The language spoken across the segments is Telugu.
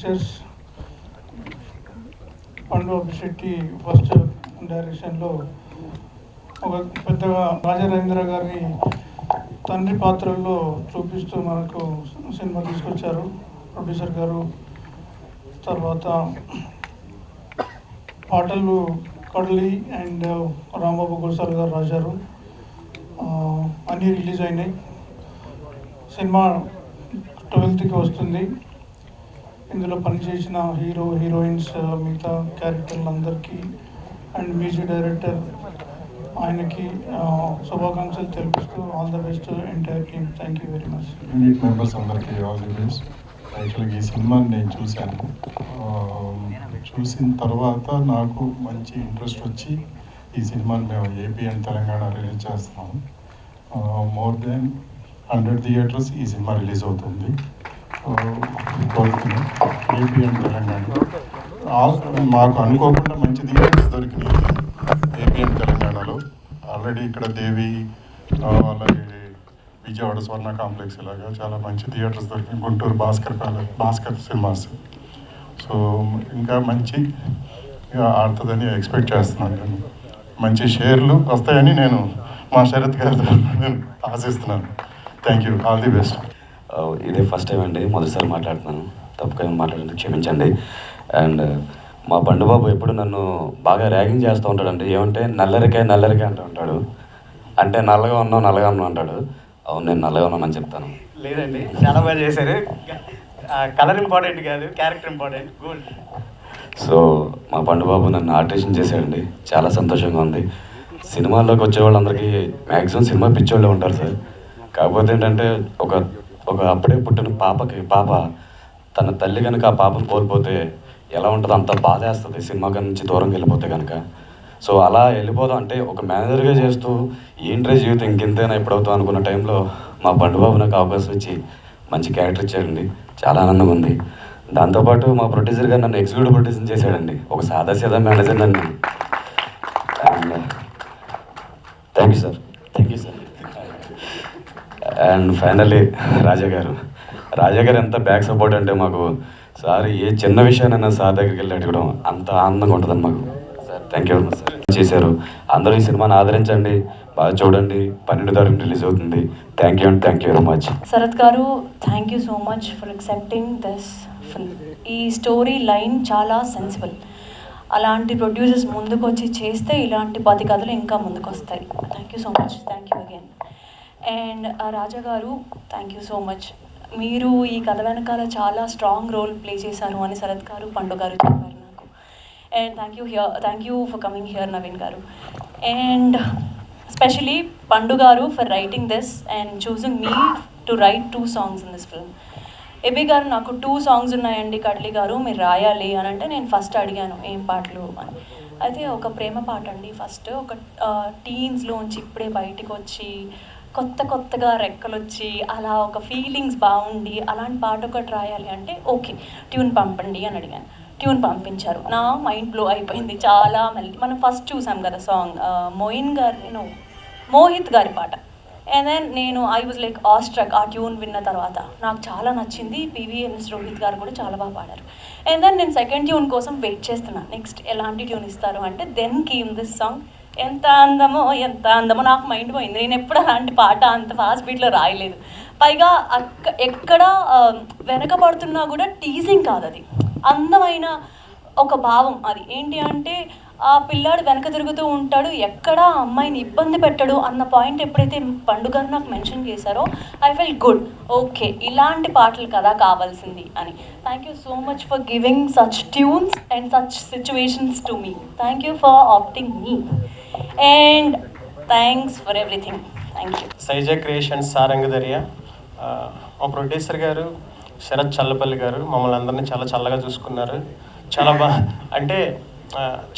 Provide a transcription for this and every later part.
పిక్చర్స్ పండు అభిశెట్టి ఫస్ట్ డైరెక్షన్లో ఒక పెద్దగా రాజరేంద్ర గారిని తండ్రి పాత్రల్లో చూపిస్తూ మనకు సినిమా తీసుకొచ్చారు ప్రొడ్యూసర్ గారు. తర్వాత పాటలు కడలి అండ్ రాంబాబు గోసాల్ గారు రాశారు. అన్నీ రిలీజ్ అయినాయి. సినిమా 12కి వస్తుంది. ఇందులో పనిచేసిన హీరో హీరోయిన్స్ మిగతా క్యారెక్టర్లందరికీ అండ్ మ్యూజిక్ డైరెక్టర్ ఆయనకి శుభాకాంక్షలు తెలిపిస్తూ all the best entire team. Thank you very much. Unit members అందరికీ ఆల్ ది బెస్ట్. యాక్చువల్గా ఈ సినిమాని నేను చూశాను. చూసిన తర్వాత నాకు మంచి ఇంట్రెస్ట్ వచ్చి ఈ సినిమాని మేము ఏపీ అండ్ తెలంగాణ రిలీజ్ చేస్తున్నాము. మోర్ దెన్ 100 థియేటర్స్ ఈ సినిమా రిలీజ్ అవుతుంది. ఏపీ అండ్ తెలంగాణ మాకు అనుకోకుండా మంచి థియేటర్స్ దొరికినాయి ఏపీ అండ్ తెలంగాణలో. ఆల్రెడీ ఇక్కడ దేవి అలాగే విజయవాడ స్వర్ణ కాంప్లెక్స్ ఇలాగా చాలా మంచి థియేటర్స్ దొరికినాయి. గుంటూరు భాస్కర్ సినిమాస్. సో ఇంకా మంచి ఆడుతుందని ఎక్స్పెక్ట్ చేస్తున్నాను. నేను మంచి షేర్లు వస్తాయని నేను మా శరత్ గారితో నేను ఆశిస్తున్నాను. Thank you. All the best. ఇదే ఫస్ట్ టైం అండి, మొదటిసారి మాట్లాడుతున్నాను. తప్పుగా మాట్లాడినందుకు క్షమించండి. అండ్ మా బండుబాబు ఎప్పుడు నన్ను బాగా ర్యాగింగ్ చేస్తూ ఉంటాడండి. ఏమంటే నల్లరికాయ అంటూ ఉంటాడు. అంటే నల్లగా ఉన్నావు అంటాడు. అవును, నేను నల్లగా ఉన్నానని చెప్తాను. లేదండి, చాలా బాగా చేశారు. కలర్ ఇంపార్టెంట్ కాదు, క్యారెక్టర్ ఇంపార్టెంట్. గుడ్. సో మా బండుబాబు నన్ను ఆర్టిషన్ చేశాడండి. చాలా సంతోషంగా ఉంది. సినిమాల్లోకి వచ్చే వాళ్ళందరికీ మ్యాక్సిమం సినిమా పిచ్చోళ్ళే ఉంటారు సార్. కాకపోతే ఏంటంటే ఒక అప్పుడే పుట్టిన పాప తన తల్లి కనుక ఆ పాపను కోల్పోతే ఎలా ఉంటుందో అంత బాధ వేస్తుంది సినిమా నుంచి దూరంగా వెళ్ళిపోతే కనుక. సో అలా వెళ్ళిపోదాం అంటే ఒక మేనేజర్గా చేస్తూ ఏంట్రే జీవితం ఇంకెంతైనా ఎప్పుడవుతాం అనుకున్న టైంలో మా బండుబాబు నాకు అవకాశం ఇచ్చి మంచి క్యారెక్టర్ ఇచ్చాడండి. చాలా ఆనందంగా ఉంది. దాంతోపాటు మా ప్రొడ్యూసర్ గారు నన్ను ఎగ్జిక్యూటివ్ ప్రొడ్యూసర్ చేశాడండి. ఒక సాదా మేనేజర్ నన్ను. Thank you sir. And finally Raja garu ఎంత బ్యాక్ సపోర్ట్ అంటే మాకు సార్ ఏ చిన్న విషయానైనా సార్ దగ్గరికి వెళ్ళి అడగడం అంత ఆనందంగా ఉంటుందని మాకు. Sir thank you very much sir. చేశారు. అందరూ ఈ సినిమాని ఆదరించండి, బాగా చూడండి. 12వ తారీఖు రిలీజ్ అవుతుంది. Thank you very much. Sarath garu, thank you so much for accepting this film. ఈ స్టోరీ లైన్ చాలా సెన్సిబుల్. అలాంటి ప్రొడ్యూసర్స్ ముందుకు వచ్చి చేస్తే ఇలాంటి 10 కథలు ఇంకా ముందుకు వస్తాయి. Thank you so much. Thank you again. And Raja garu, thank you so much. మీరు ఈ కథ వెనకాల చాలా స్ట్రాంగ్ రోల్ ప్లే చేశారు అని శరత్ గారు, పండు గారు చెప్పారు నాకు. And thank you for coming here Naveen గారు. అండ్ స్పెషలీ పండు గారు for writing this and choosing me to right 2 songs in this film. AB గారు, నాకు 2 songs ఉన్నాయండి కడ్లీ గారు, మీరు రాయాలి అని అంటే నేను ఫస్ట్ అడిగాను ఏం పాటలు అని. అయితే ఒక ప్రేమ పాట అండి. ఫస్ట్ ఒక టీన్స్లోంచి ఇప్పుడే బయటికి వచ్చి కొత్తగా రెక్కలు వచ్చి అలా ఒక ఫీలింగ్స్ బాగుండి అలాంటి పాట ఒకటి రాయాలి అంటే ఓకే ట్యూన్ పంపండి అని అడిగాను. ట్యూన్ పంపించారు. నా మైండ్ బ్లో అయిపోయింది. చాలా మనం ఫస్ట్ చూసాం కదా సాంగ్, మోహిత్ గారి పాట. అండ్ దెన్ నేను ఐ వాజ్ లైక్ ఆస్ట్రక్ ఆ ట్యూన్ విన్న తర్వాత. నాకు చాలా నచ్చింది. PVNS రోహిత్ గారు కూడా చాలా బాగా పాడారు. అండ్ దెన్ నేను సెకండ్ ట్యూన్ కోసం వెయిట్ చేస్తున్నాను, నెక్స్ట్ ఎలాంటి ట్యూన్ ఇస్తారు అంటే. Then came this song. ఎంత అందమో నాకు మైండ్ పోయింది. నేను ఎప్పుడు అలాంటి పాట అంత ఫాస్ట్ బీట్లో రాయలేదు. పైగా ఎక్కడ వెనకబడుతున్నా కూడా టీజింగ్ కాదు, అది అందమైన ఒక భావం. అది ఏంటి అంటే ఆ పిల్లాడు వెనక తిరుగుతూ ఉంటాడు, ఎక్కడ అమ్మాయిని ఇబ్బంది పెట్టడు అన్న పాయింట్ ఎప్పుడైతే పండుగ నాకు మెన్షన్ చేశారో ఐ ఫెల్ గుడ్. ఓకే, ఇలాంటి పాటలు కదా కావాల్సింది అని. Thank you so much for giving such tunes and such situations to me. Thank you for opting me and thanks for everything. Thank you. Saija Creations Sarangadariya, మా ప్రొడ్యూసర్ గారు శరత్ చల్లపల్లి గారు మమ్మల్ని అందరినీ చాలా చల్లగా చూసుకున్నారు. చాలా అంటే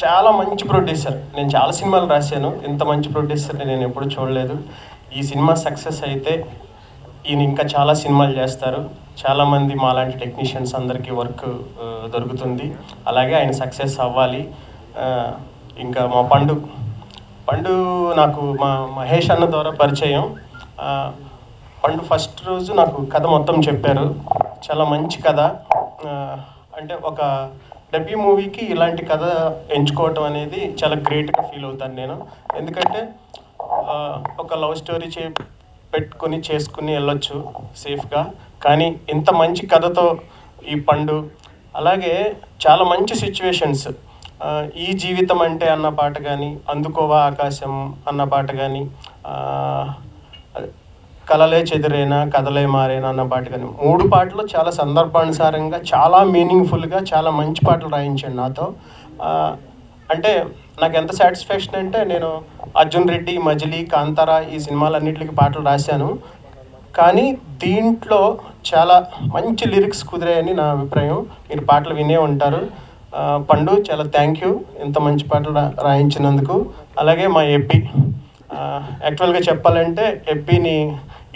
చాలా మంచి ప్రొడ్యూసర్. నేను చాలా సినిమాలు రాశాను, ఇంత మంచి ప్రొడ్యూసర్ని నేను ఎప్పుడు చూడలేదు. ఈ సినిమా సక్సెస్ అయితే ఈయన ఇంకా చాలా సినిమాలు చేస్తారు. చాలామంది మాలాంటి టెక్నీషియన్స్ అందరికీ వర్క్ దొరుకుతుంది. అలాగే ఆయన సక్సెస్ అవ్వాలి. ఇంకా మా పండు నాకు మా మహేష్ అన్న ద్వారా పరిచయం. పండు ఫస్ట్ రోజు నాకు కథ మొత్తం చెప్పారు. చాలా మంచి కథ. అంటే ఒక డెబ్యూ మూవీకి ఇలాంటి కథ ఎంచుకోవటం అనేది చాలా గ్రేట్గా ఫీల్ అవుతాను నేను. ఎందుకంటే ఒక లవ్ స్టోరీ పెట్టుకుని చేసుకుని వెళ్ళొచ్చు సేఫ్గా, కానీ ఇంత మంచి కథతో ఈ పండు, అలాగే చాలా మంచి సిచ్యువేషన్స్, ఈ జీవితం అంటే అన్న పాట కానీ, అందుకోవా ఆకాశం అన్న పాట కానీ, కలలే చెదిరేనా కథలే మారేనా అన్న పాట కానీ, 3 పాటలు చాలా సందర్భానుసారంగా చాలా మీనింగ్ఫుల్గా చాలా మంచి పాటలు రాయించండి నాతో. అంటే నాకు ఎంత సాటిస్ఫాక్షన్ అంటే, నేను అర్జున్ రెడ్డి, మజిలీ, కాంతారా ఈ సినిమాలన్నింటికి పాటలు రాశాను, కానీ దీంట్లో చాలా మంచి లిరిక్స్ కుదిరాయని నా అభిప్రాయం. మీరు పాటలు వినే ఉంటారు. పండు చాలా థ్యాంక్ యూ ఇంత మంచి పాటలు రాయించినందుకు. అలాగే మా ఎబ్బి, యాక్చువల్గా చెప్పాలంటే ఎబ్బిని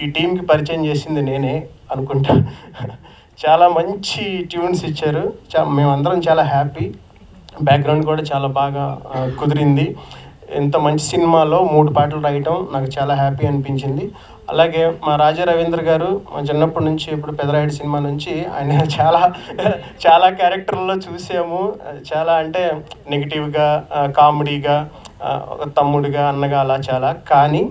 ఈ టీంకి పరిచయం చేసింది నేనే అనుకుంటా. చాలా మంచి ట్యూన్స్ ఇచ్చారు, మేమందరం చాలా హ్యాపీ. బ్యాక్గ్రౌండ్ కూడా చాలా బాగా కుదిరింది. ఇంత మంచి సినిమాలో 3 పాటలు రాయటం నాకు చాలా హ్యాపీ అనిపించింది. అలాగే మా రాజా రవీంద్ర గారు, మా చిన్నప్పటి నుంచి ఇప్పుడు పెదరాయుడు సినిమా నుంచి ఆయన చాలా క్యారెక్టర్లో చూసాము. చాలా అంటే నెగిటివ్గా, కామెడీగా, తమ్ముడిగా, అన్నగా అలా చాలా. కానీ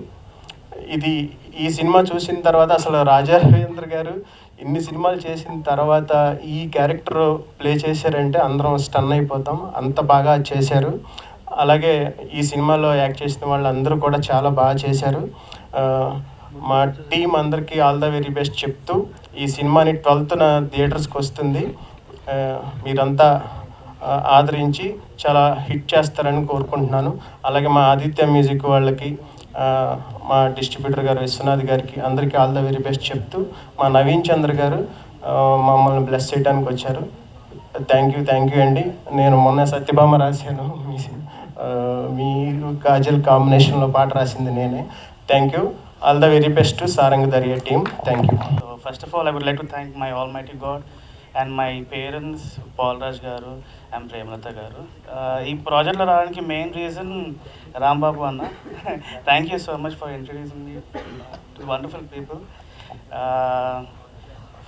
ఈ సినిమా చూసిన తర్వాత అసలు రాజా రవీంద్ర గారు ఇన్ని సినిమాలు చేసిన తర్వాత ఈ క్యారెక్టర్ ప్లే చేశారంటే అందరం స్టన్ అయిపోతాం, అంత బాగా చేశారు. అలాగే ఈ సినిమాలో యాక్ట్ చేసిన వాళ్ళందరూ కూడా చాలా బాగా చేశారు. మా టీం అందరికీ ఆల్ ద వెరీ బెస్ట్ చెప్తూ, ఈ సినిమాని 12న థియేటర్స్కి వస్తుంది. మీరంతా ఆదరించి చాలా హిట్ చేస్తారని కోరుకుంటున్నాను. అలాగే మా ఆదిత్య మ్యూజిక్ వాళ్ళకి, మా డిస్ట్రిబ్యూటర్ గారు విశ్వనాథ్ గారికి అందరికీ ఆల్ ద వెరీ బెస్ట్ చెప్తూ, మా నవీన్ చంద్ర గారు మమ్మల్ని బ్లెస్ చేయడానికి వచ్చారు. థ్యాంక్ యూ అండి. నేను మొన్న సత్యభామ రాశాను, మీరు కాజల్ కాంబినేషన్లో పాట రాసింది నేనే. Thank you. All the very best to Sarang Darya team. Thank you. So first of all, I would like to thank my Almighty God and my parents, Paul Raj garu and Premlata garu. Ee project lo ravaniki main reason Ram Babu anna. Thank you so much for introducing me to wonderful people.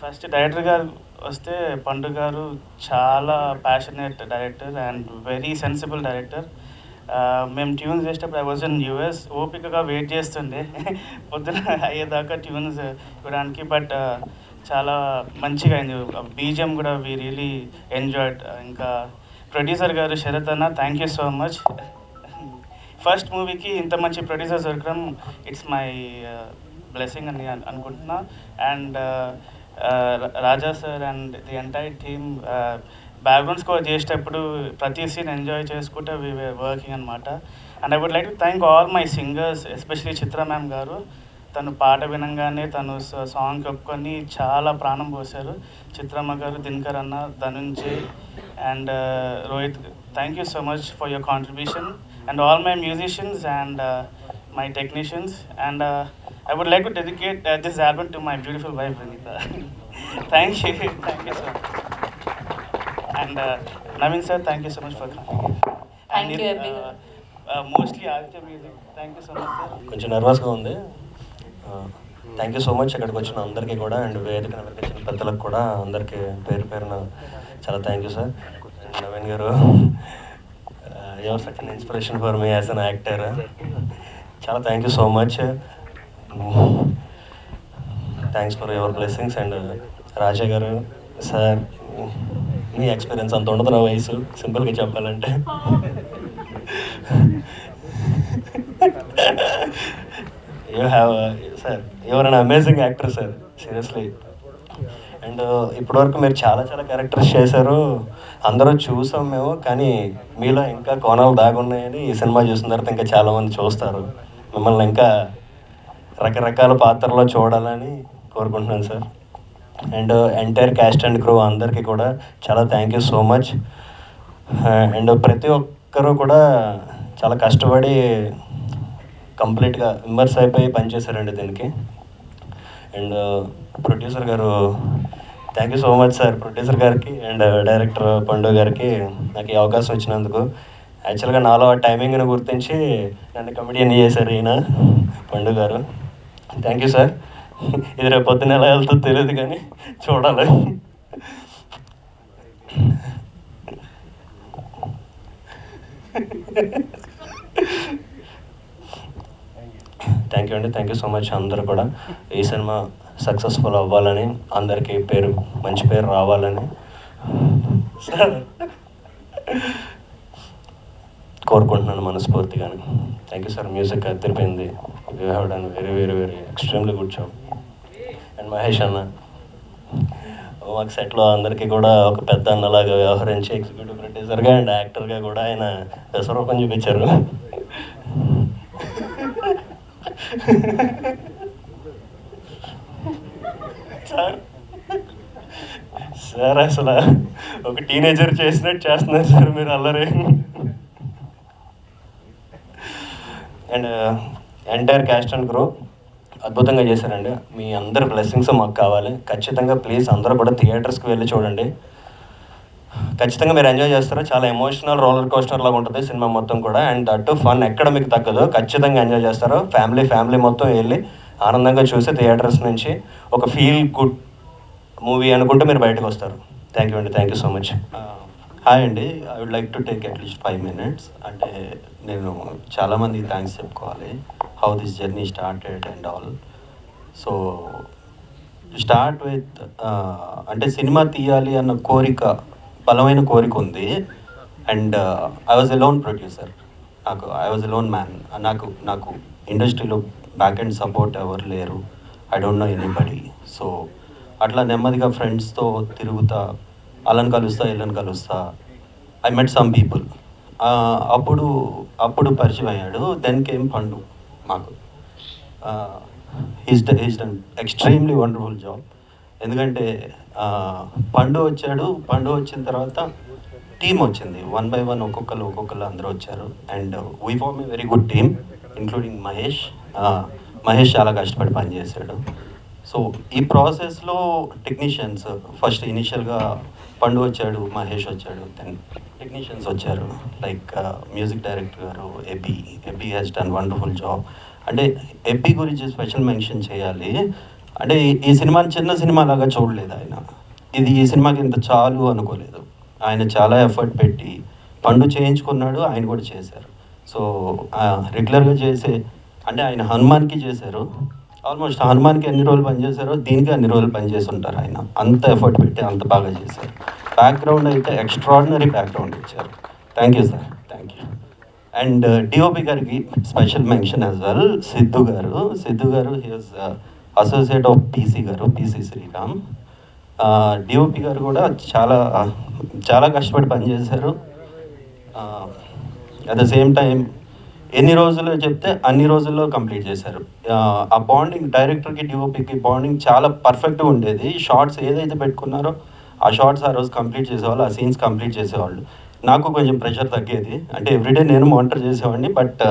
First director garu vaste Pandu garu chaala passionate director and very sensible director. మేము ట్యూన్స్ చేసేటప్పుడు ఐ వాజ్ ఇన్ యూఎస్, ఓపికగా వెయిట్ చేస్తుండే పొద్దున అయ్యేదాకా ట్యూన్స్ ఇవ్వడానికి. బట్ చాలా మంచిగా అయింది. బీజిఎం కూడా వీ రియలీ ఎంజాయ్డ్. ఇంకా ప్రొడ్యూసర్ గారు శరత్ అన్న, thank you so much. First మూవీకి ఇంత మంచి ప్రొడ్యూసర్ దొరకడం ఇట్స్ మై బ్లెస్సింగ్ అని అనుకుంటున్నా. And Raja sir and the entire team background score చేసేటప్పుడు ప్రతి సీన్ ఎంజాయ్ చేసుకుంటే వీ వర్ వర్కింగ్ అనమాట. And I would like to thank all my singers, especially Chitra ma'am గారు. తను పాట వినంగానే తను సాంగ్ ఒప్పుకొని చాలా ప్రాణం పోశారు. చిత్రమ్మ గారు, దినకర్ అన్న, Dhananjay and Rohit, thank you so much for your contribution. And all my musicians and my technicians. And I would like to dedicate this album to my beautiful wife Vineetha. Thank you so much. And Naveen sir, thank you so much for coming. Thank you, Abhi. Mostly Aditya Music, thank you so much sir. కొంచెం నర్వస్గా ఉంది. థ్యాంక్ యూ సో మచ్ ఇక్కడికి వచ్చిన అందరికీ కూడా, అండ్ వేదిక వచ్చిన పెద్దలకు కూడా అందరికీ పేరున చాలా thank you sir. Naveen garu, your such an inspiration for me as an actor. చాలా thank you so much. Thanks for your blessings. And Raja garu sir, me experience అంత ఉండదు నా వయసు, సింపుల్గా చెప్పాలంటే. You have sir, your an amazing actor sir, seriously. And ఇప్పటివరకు మీరు చాలా క్యారెక్టర్స్ చేశారు, అందరూ చూసాం మేము. కానీ మీలో ఇంకా కోణాలు దాగున్నాయని ఈ సినిమా చూసిన తర్వాత ఇంకా చాలామంది చూస్తారు. మిమ్మల్ని ఇంకా రకరకాల పాత్రలో చూడాలని కోరుకుంటున్నాను sir. And entire caste and crew అందరికీ కూడా చాలా thank you so much. And ప్రతి ఒక్కరూ కూడా చాలా కష్టపడి కంప్లీట్గా ఇమ్మర్స్ అయిపోయి పనిచేశారండి దీనికి. అండ్ ప్రొడ్యూసర్ గారు, thank you so much sir, producer గారికి అండ్ డైరెక్టర్ పండు గారికి నాకు ఈ అవకాశం ఇచ్చినందుకు. యాక్చువల్గా నాలో ఆ టైమింగ్ని గుర్తించి నన్ను కమెడియన్ చేశారు ఈయన పండు గారు. Thank you sir. ఇది రేపు పొద్దున ఎలా వెళ్తుందో తెలియదు కానీ చూడాలి. థ్యాంక్ యూ అండి, థ్యాంక్ యూ సో మచ్. అందరూ కూడా ఈ సినిమా సక్సెస్ఫుల్ అవ్వాలని, అందరికీ మంచి పేరు రావాలని సార్ కోరుకుంటున్నాను మనస్ఫూర్తిగానే. Thank you sir. మ్యూజిక్ అదిరిపోయింది. You have done very very very extremely good job. And Mahesh అన్న మాకు సెట్లో అందరికీ కూడా ఒక పెద్ద అన్నలాగా వ్యవహరించి ఎగ్జిక్యూటివ్ ప్రొడ్యూసర్గా అండ్ యాక్టర్గా కూడా ఆయన విశ్వరూపం చూపించారు. సార్ అసలు ఒక టీనేజర్ చేసినట్టు చేస్తున్నారు సార్ మీరు అల్లరి. And entire caste and crew అద్భుతంగా చేశారండి. మీ అందరి బ్లెస్సింగ్స్ మాకు కావాలి. ఖచ్చితంగా ప్లీజ్ అందరూ కూడా థియేటర్స్కి వెళ్ళి చూడండి. ఖచ్చితంగా మీరు ఎంజాయ్ చేస్తారు. చాలా ఎమోషనల్ రోలర్ కోస్టర్ లాగా ఉంటుంది సినిమా మొత్తం కూడా. అండ్ అటు ఫన్ ఎక్కడ మీకు తగ్గదు. ఖచ్చితంగా ఎంజాయ్ చేస్తారు. ఫ్యామిలీ మొత్తం వెళ్ళి ఆనందంగా చూసి థియేటర్స్ నుంచి ఒక ఫీల్ గుడ్ మూవీ అనుకుంటూ మీరు బయటకు వస్తారు. థ్యాంక్ యూ అండి, thank you so much. Hi అండి, I would like to take at least 5 minutes. అంటే నేను చాలామందికి థ్యాంక్స్ చెప్పుకోవాలి. How this journey started and all. So start with అంటే సినిమా తీయాలి అన్న బలమైన కోరిక ఉంది. And I was a lone producer. I was a lone man. నాకు ఇండస్ట్రీలో బ్యాక్ అండ్ సపోర్ట్ ఎవరు లేరు. I don't know anybody. So అట్లా నెమ్మదిగా ఫ్రెండ్స్తో తిరుగుతా, వాళ్ళని కలుస్తా వీళ్ళని కలుస్తా. I met some people. అప్పుడు పరిచయం అయ్యాడు. దెన్ కేమ్ పండు. మాకు he's done extremely wonderful job. ఎందుకంటే పండు వచ్చాడు. పండు వచ్చిన తర్వాత టీమ్ వచ్చింది. 1 by 1 ఒక్కొక్కరు అందరూ వచ్చారు. And we form a very good team including Mahesh చాలా కష్టపడి పనిచేశాడు. సో ఈ ప్రాసెస్లో టెక్నీషియన్స్ ఫస్ట్ ఇనిషియల్గా పండు వచ్చాడు, మహేష్ వచ్చాడు, దెన్ టెక్నీషియన్స్ వచ్చారు. లైక్ మ్యూజిక్ డైరెక్టర్ గారు ఎబ్బీ హ్యాస్ డన్ వండర్ఫుల్ జాబ్. అంటే ఎబ్బీ గురించి స్పెషల్ మెన్షన్ చేయాలి. అంటే ఈ సినిమాని చిన్న సినిమా లాగా చూడలేదు ఆయన. ఈ సినిమాకి ఇంత చాలు అనుకోలేదు. ఆయన చాలా ఎఫర్ట్ పెట్టి పండు చేయించుకున్నాడు, ఆయన కూడా చేశారు. సో రెగ్యులర్గా అంటే ఆయన హనుమాన్కి చేశారు. ఆల్మోస్ట్ హనుమాన్కి ఎన్ని రోజులు పనిచేశారో దీనికి అన్ని రోజులు పనిచేసి ఉంటారు. ఆయన అంత ఎఫర్ట్ పెట్టి అంత బాగా చేశారు. బ్యాక్గ్రౌండ్ అయితే ఎక్స్ట్రాడినరీ బ్యాక్గ్రౌండ్ ఇచ్చారు. Thank you sir, thank you. And DOP గారికి special mention as well. Siddhu garu he was associate of PC Sriram. DOP garu కూడా చాలా కష్టపడి పనిచేశారు. అట్ ద సేమ్ టైం ఎన్ని రోజులు చెప్తే అన్ని రోజుల్లో కంప్లీట్ చేశారు. ఆ బాండింగ్ డైరెక్టర్కి డిఓపికి బాండింగ్ చాలా పర్ఫెక్ట్గా ఉండేది. షార్ట్స్ ఏదైతే పెట్టుకున్నారో ఆ షార్ట్స్ ఆ రోజు కంప్లీట్ చేసేవాళ్ళు, ఆ సీన్స్ కంప్లీట్ చేసేవాళ్ళు. నాకు కొంచెం ప్రెషర్ తగ్గేది. అంటే ఎవ్రీడే నేను మానిటర్ చేసేవాడిని. But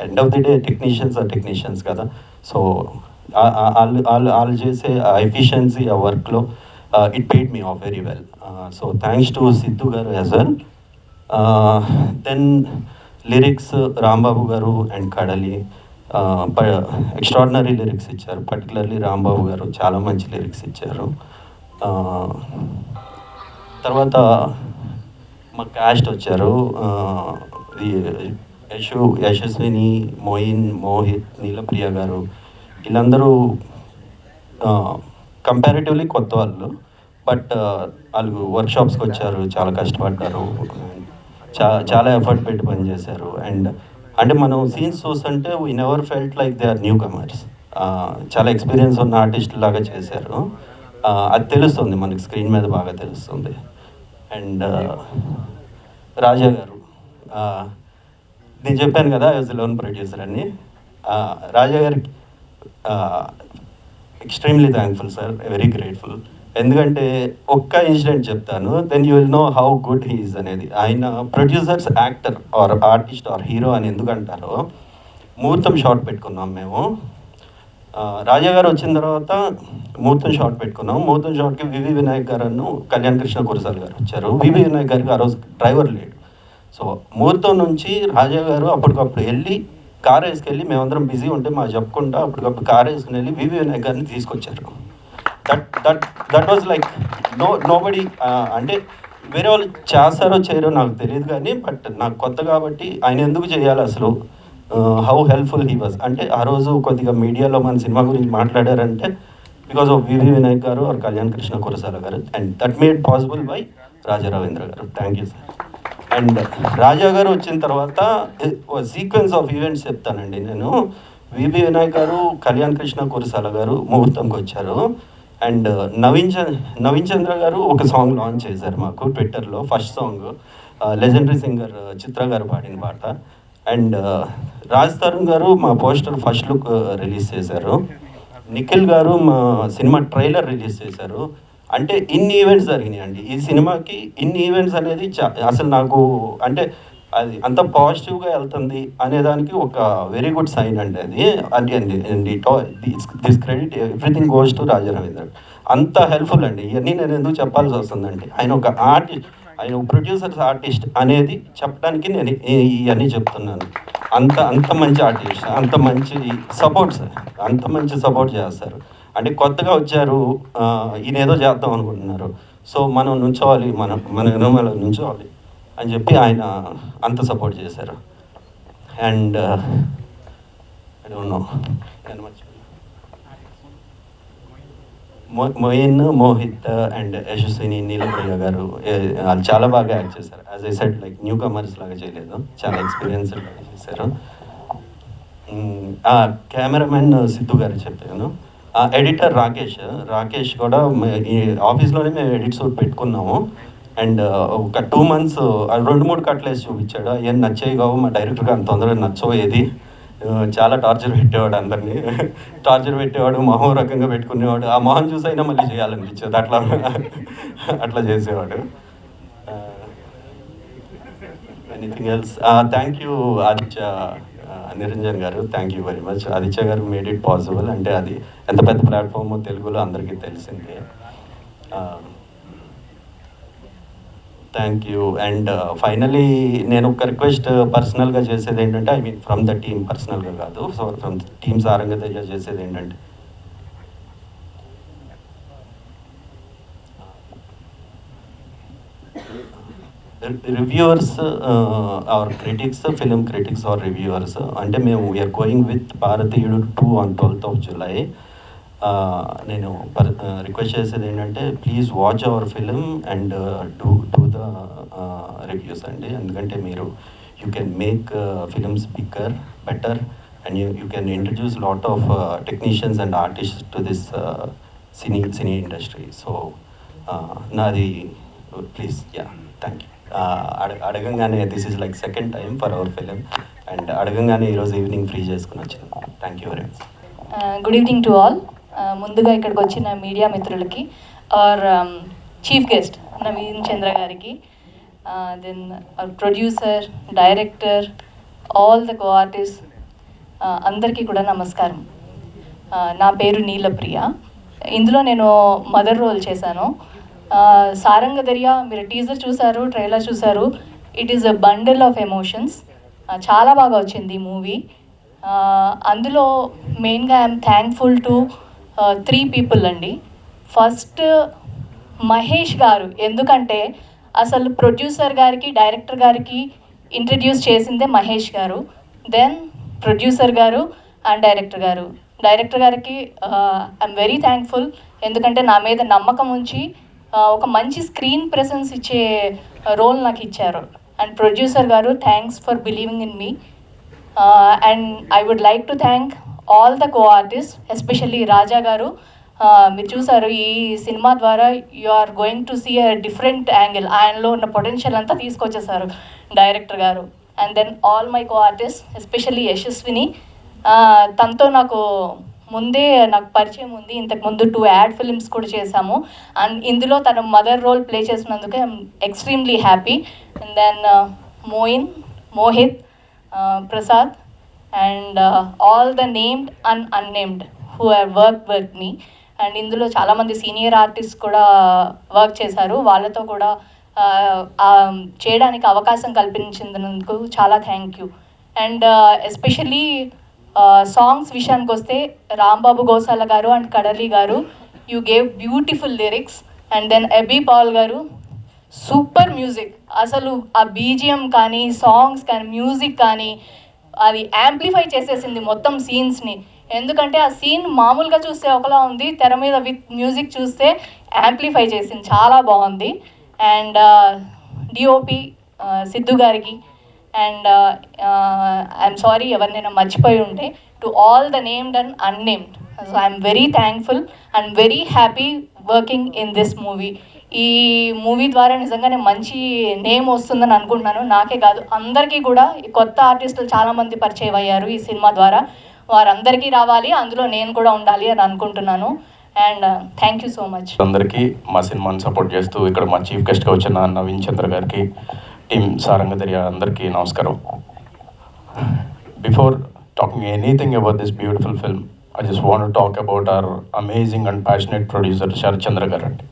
end of the day technicians కదా. సో వాళ్ళు చేసే ఎఫిషియన్సీ ఆ వర్క్లో it paid me off very well. So thanks to Siddhu garu as well. Then lyrics Rambabu garu and Kadali extraordinary lyrics ఇచ్చారు. పర్టికులర్లీ రాంబాబు గారు చాలా మంచి లిరిక్స్ ఇచ్చారు. తర్వాత మా క్యాస్ట్ వచ్చారు. యశస్విని, మోహిత్, నీలప్రియ గారు, వీళ్ళందరూ కంపారిటివ్లీ కొత్త వాళ్ళు. బట్ వాళ్ళు వర్క్షాప్స్కి వచ్చారు, చాలా కష్టపడ్డారు, చాలా ఎఫర్ట్ పెట్టి పనిచేశారు. అండ్ అంటే మనం సీన్స్ చూస్తుంటే we never felt like they are newcomers. చాలా ఎక్స్పీరియన్స్ ఉన్న ఆర్టిస్ట్ లాగా చేశారు. అది తెలుస్తుంది మనకి, స్క్రీన్ మీద బాగా తెలుస్తుంది. అండ్ రాజా గారు, నేను చెప్పాను కదా యాజ్ ఎ లోన్ ప్రొడ్యూసర్ అని. రాజా గారికి extremely thankful sir, very grateful. ఎందుకంటే ఒక్క ఇన్సిడెంట్ చెప్తాను, then you will know how good he is అనేది. ఆయన producers actor or artist or hero అని ఎందుకంటారో, ముహూర్తం షాట్ పెట్టుకున్నాం మేము. రాజా గారు వచ్చిన తర్వాత ముహూర్తం షాట్ పెట్టుకున్నాం. ముహూర్తం షాట్కి వివి వినాయక్ గారు, కళ్యాణ్ కృష్ణ కురసాల్ గారు వచ్చారు. వివి వినాయక్ గారికి ఆ రోజు డ్రైవర్ లేడు. సో ముహూర్తం నుంచి రాజా గారు అప్పటికప్పుడు వెళ్ళి కారు వేసుకెళ్ళి, మేమందరం బిజీ ఉంటే మాకు చెప్పకుండా అప్పటికప్పుడు కారు వేసుకుని వెళ్ళి వివి వినాయక్ గారిని తీసుకొచ్చారు. That was like nobody. అంటే వేరే వాళ్ళు చేస్తారో చేయరో నాకు తెలియదు కానీ బట్ నాకు కొత్త కాబట్టి ఆయన ఎందుకు చేయాలి అసలు, హౌ హెల్ప్ఫుల్ హీ వాజ్. అంటే ఆ రోజు కొద్దిగా మీడియాలో మన సినిమా గురించి మాట్లాడారంటే బికాస్ ఆఫ్ వివి వినాయక్ గారు are Kalyan Krishna Kurasala garu, and that made possible by Raja Ravindra garu. Thank you sir. And Raja garu వచ్చిన తర్వాత సీక్వెన్స్ ఆఫ్ ఈవెంట్స్ చెప్తానండి నేను. వివి వినాయక్ గారు, కళ్యాణ్ కృష్ణ కురసాల గారు ముహూర్తంకి వచ్చారు. అండ్ నవీన్ చంద్ర గారు ఒక సాంగ్ లాంచ్ చేశారు మాకు ట్విట్టర్లో, ఫస్ట్ సాంగ్ లెజెండరీ సింగర్ చిత్ర గారు పాడిన పాట. అండ్ రాజ్ తరుణ్ గారు మా పోస్టర్ ఫస్ట్ లుక్ రిలీజ్ చేశారు. నిఖిల్ గారు మా సినిమా ట్రైలర్ రిలీజ్ చేశారు. అంటే ఇన్ని ఈవెంట్స్ జరిగినాయండి ఈ సినిమాకి. ఇన్ని ఈవెంట్స్ అనేది అసలు నాకు అంటే అది అంత పాజిటివ్గా వెళ్తుంది అనేదానికి ఒక వెరీ గుడ్ సైన్ అండి అది. అంటే this credit everything goes to Raja Ravindra. అంత హెల్ప్ఫుల్ అండి. ఇవన్నీ నేను ఎందుకు చెప్పాల్సి వస్తుందండి, ఆయన ఒక ఆర్టిస్ట్, ఆయన ప్రొడ్యూసర్స్ ఆర్టిస్ట్ అనేది చెప్పడానికి నేను ఇవన్నీ చెప్తున్నాను. అంత మంచి ఆర్టిస్ట్, అంత మంచి సపోర్ట్ సార్, అంత మంచి సపోర్ట్ చేస్తారు. అంటే కొత్తగా వచ్చారు, ఈయన ఏదో చేద్దాం అనుకుంటున్నారు, సో మనం నుంచోవాలి, మన ఎనమల నుంచోవాలి అని చెప్పి ఆయన అంత సపోర్ట్ చేశారు. And I don't know Moin, Mohit and Yashaswini, Neelapriya garu వాళ్ళు చాలా బాగా యాక్ట్ చేశారు. As I said like newcomers లాగా చేయలేదు, చాలా ఎక్స్పీరియన్స్డ్ లాగా చేశారు. కెమెరామెన్ సిద్ధు గారు చెప్పాను. ఎడిటర్ రాకేష్ కూడా ఈ ఆఫీస్లోనే మేము ఎడిట్ సూట్ పెట్టుకున్నాము. అండ్ ఒక 2 months 2-3 కట్లు వేసి చూపించాడు. ఏం నచ్చేవి కావు, మా డైరెక్టర్గా అంత తొందరగా నచ్చోయేది. చాలా టార్చర్ పెట్టేవాడు, అందరినీ టార్చర్ పెట్టేవాడు, మొహం రకంగా పెట్టుకునేవాడు. ఆ మొహం చూసైనా మళ్ళీ చేయాలనిపించేది, అట్లా చేసేవాడు. Anything else? Thank you Aditya Niranjan garu, thank you very much. Aditya garu made it possible. అంటే అది ఎంత పెద్ద ప్లాట్ఫామ్ తెలుగులో అందరికీ తెలిసిందే. Thank you. అండ్ ఫైనలీ నేను ఒక రిక్వెస్ట్ పర్సనల్గా చేసేది ఏంటంటే, I mean from the team, పర్సనల్గా కాదు, సో ఫ్రమ్ ద టీమ్ సారంగతయ్య చేసేది ఏంటంటే, reviewers or critics, film critics or reviewers, అంటే మేము వీఆర్ గోయింగ్ విత్ భారతీయుడు 2 on 12th of July. నేను రిక్వెస్ట్ చేసేది ఏంటంటే, please watch hour film and do the reviews అండి. ఎందుకంటే మీరు you can make films bigger, better, and you can introduce lot of technicians and artist to this cine industry. So నాది ప్లీజ్, యా, థ్యాంక్ యూ. అడగంగానే this is like second time for hour film, and అడగంగానే ఈరోజు ఈవినింగ్ ఫ్రీ చేసుకుని వచ్చాను. Thank you very much. Good evening to all. ముందుగా ఇక్కడికి వచ్చిన మీడియా మిత్రులకి, or chief guest Naveen Chandra గారికి, then producer, director, all the co artist, అందరికీ కూడా నమస్కారం. నా పేరు నీలప్రియ. ఇందులో నేను మదర్ రోల్ చేశాను. సారంగదర్య మీరు టీజర్ చూసారు, ట్రైలర్ చూసారు. It is a bundle of emotions. చాలా బాగా వచ్చింది మూవీ. అందులో మెయిన్గా ఐఎమ్ థ్యాంక్ఫుల్ టు 3 people అండి. ఫస్ట్ మహేష్ గారు, ఎందుకంటే అసలు ప్రొడ్యూసర్ గారికి, డైరెక్టర్ గారికి ఇంట్రడ్యూస్ చేసిందే మహేష్ గారు. దెన్ ప్రొడ్యూసర్ గారు అండ్ డైరెక్టర్ గారికి ఐఎమ్ వెరీ థ్యాంక్ఫుల్. ఎందుకంటే నా మీద నమ్మకం ఉంచి ఒక మంచి స్క్రీన్ ప్రెసెన్స్ ఇచ్చే రోల్ నాకు ఇచ్చారు. And producer garu, thanks for believing in me. And I would like to thank all the co artist, especially Raja garu. మీరు చూసారు, ఈ సినిమా ద్వారా you are going to see a different angle. ఆయనలో ఉన్న పొటెన్షియల్ అంతా తీసుకొచ్చేసారు director garu. And then all my co artist, especially Yashaswini. తనతో నాకు ముందే పరిచయం ఉంది. ఇంతకుముందు 2 ad ఫిల్మ్స్ కూడా చేశాము. అండ్ ఇందులో తన మదర్ రోల్ ప్లే చేసినందుకు I'm extremely happy. And then Mohit, Prasad, and all the named and unnamed who have work with me. And ఇందులో చాలామంది సీనియర్ ఆర్టిస్ట్ కూడా వర్క్ చేశారు. వాళ్ళతో కూడా చేయడానికి అవకాశం కల్పించినందుకు చాలా thank you. And especially songs విషయానికి వస్తే, రాంబాబు గోసాల గారు అండ్ కడలి గారు, you gave beautiful lyrics. And then AB Paul గారు, సూపర్ మ్యూజిక్. అసలు ఆ బీజిఎం కానీ, సాంగ్స్ కానీ, మ్యూజిక్ కానీ అది యాంప్లిఫై చేసేసింది మొత్తం సీన్స్ని. ఎందుకంటే ఆ సీన్ మామూలుగా చూస్తే ఒకలా ఉంది, తెర మీద విత్ మ్యూజిక్ చూస్తే యాంప్లిఫై చేసింది, చాలా బాగుంది. అండ్ డిఓపి సిద్ధు గారికి, అండ్ ఐఎమ్ సారీ ఎవరినైనా మర్చిపోయి ఉంటే, to all the named and unnamed. So I'm very thankful and very happy working in this movie. ఈ మూవీ ద్వారా నిజంగానే మంచి నేమ్ వస్తుందని అనుకుంటున్నాను. నాకే కాదు, అందరికీ కూడా. కొత్త ఆర్టిస్టులు చాలామంది పరిచయం అయ్యారు ఈ సినిమా ద్వారా, వారందరికీ రావాలి, అందులో నేను కూడా ఉండాలి అని అనుకుంటున్నాను. And thank you so much. అందరికీ మా సినిమాని సపోర్ట్ చేస్తూ ఇక్కడ మా చీఫ్ గెస్ట్గా వచ్చిన నవీన్ చంద్ర గారికి, టీమ్ సారంగ దర్యా అందరికీ నమస్కారం. Before talking anything about this beautiful film, I just want to talk about our amazing and passionate producer Sharath Chandra garu అండి.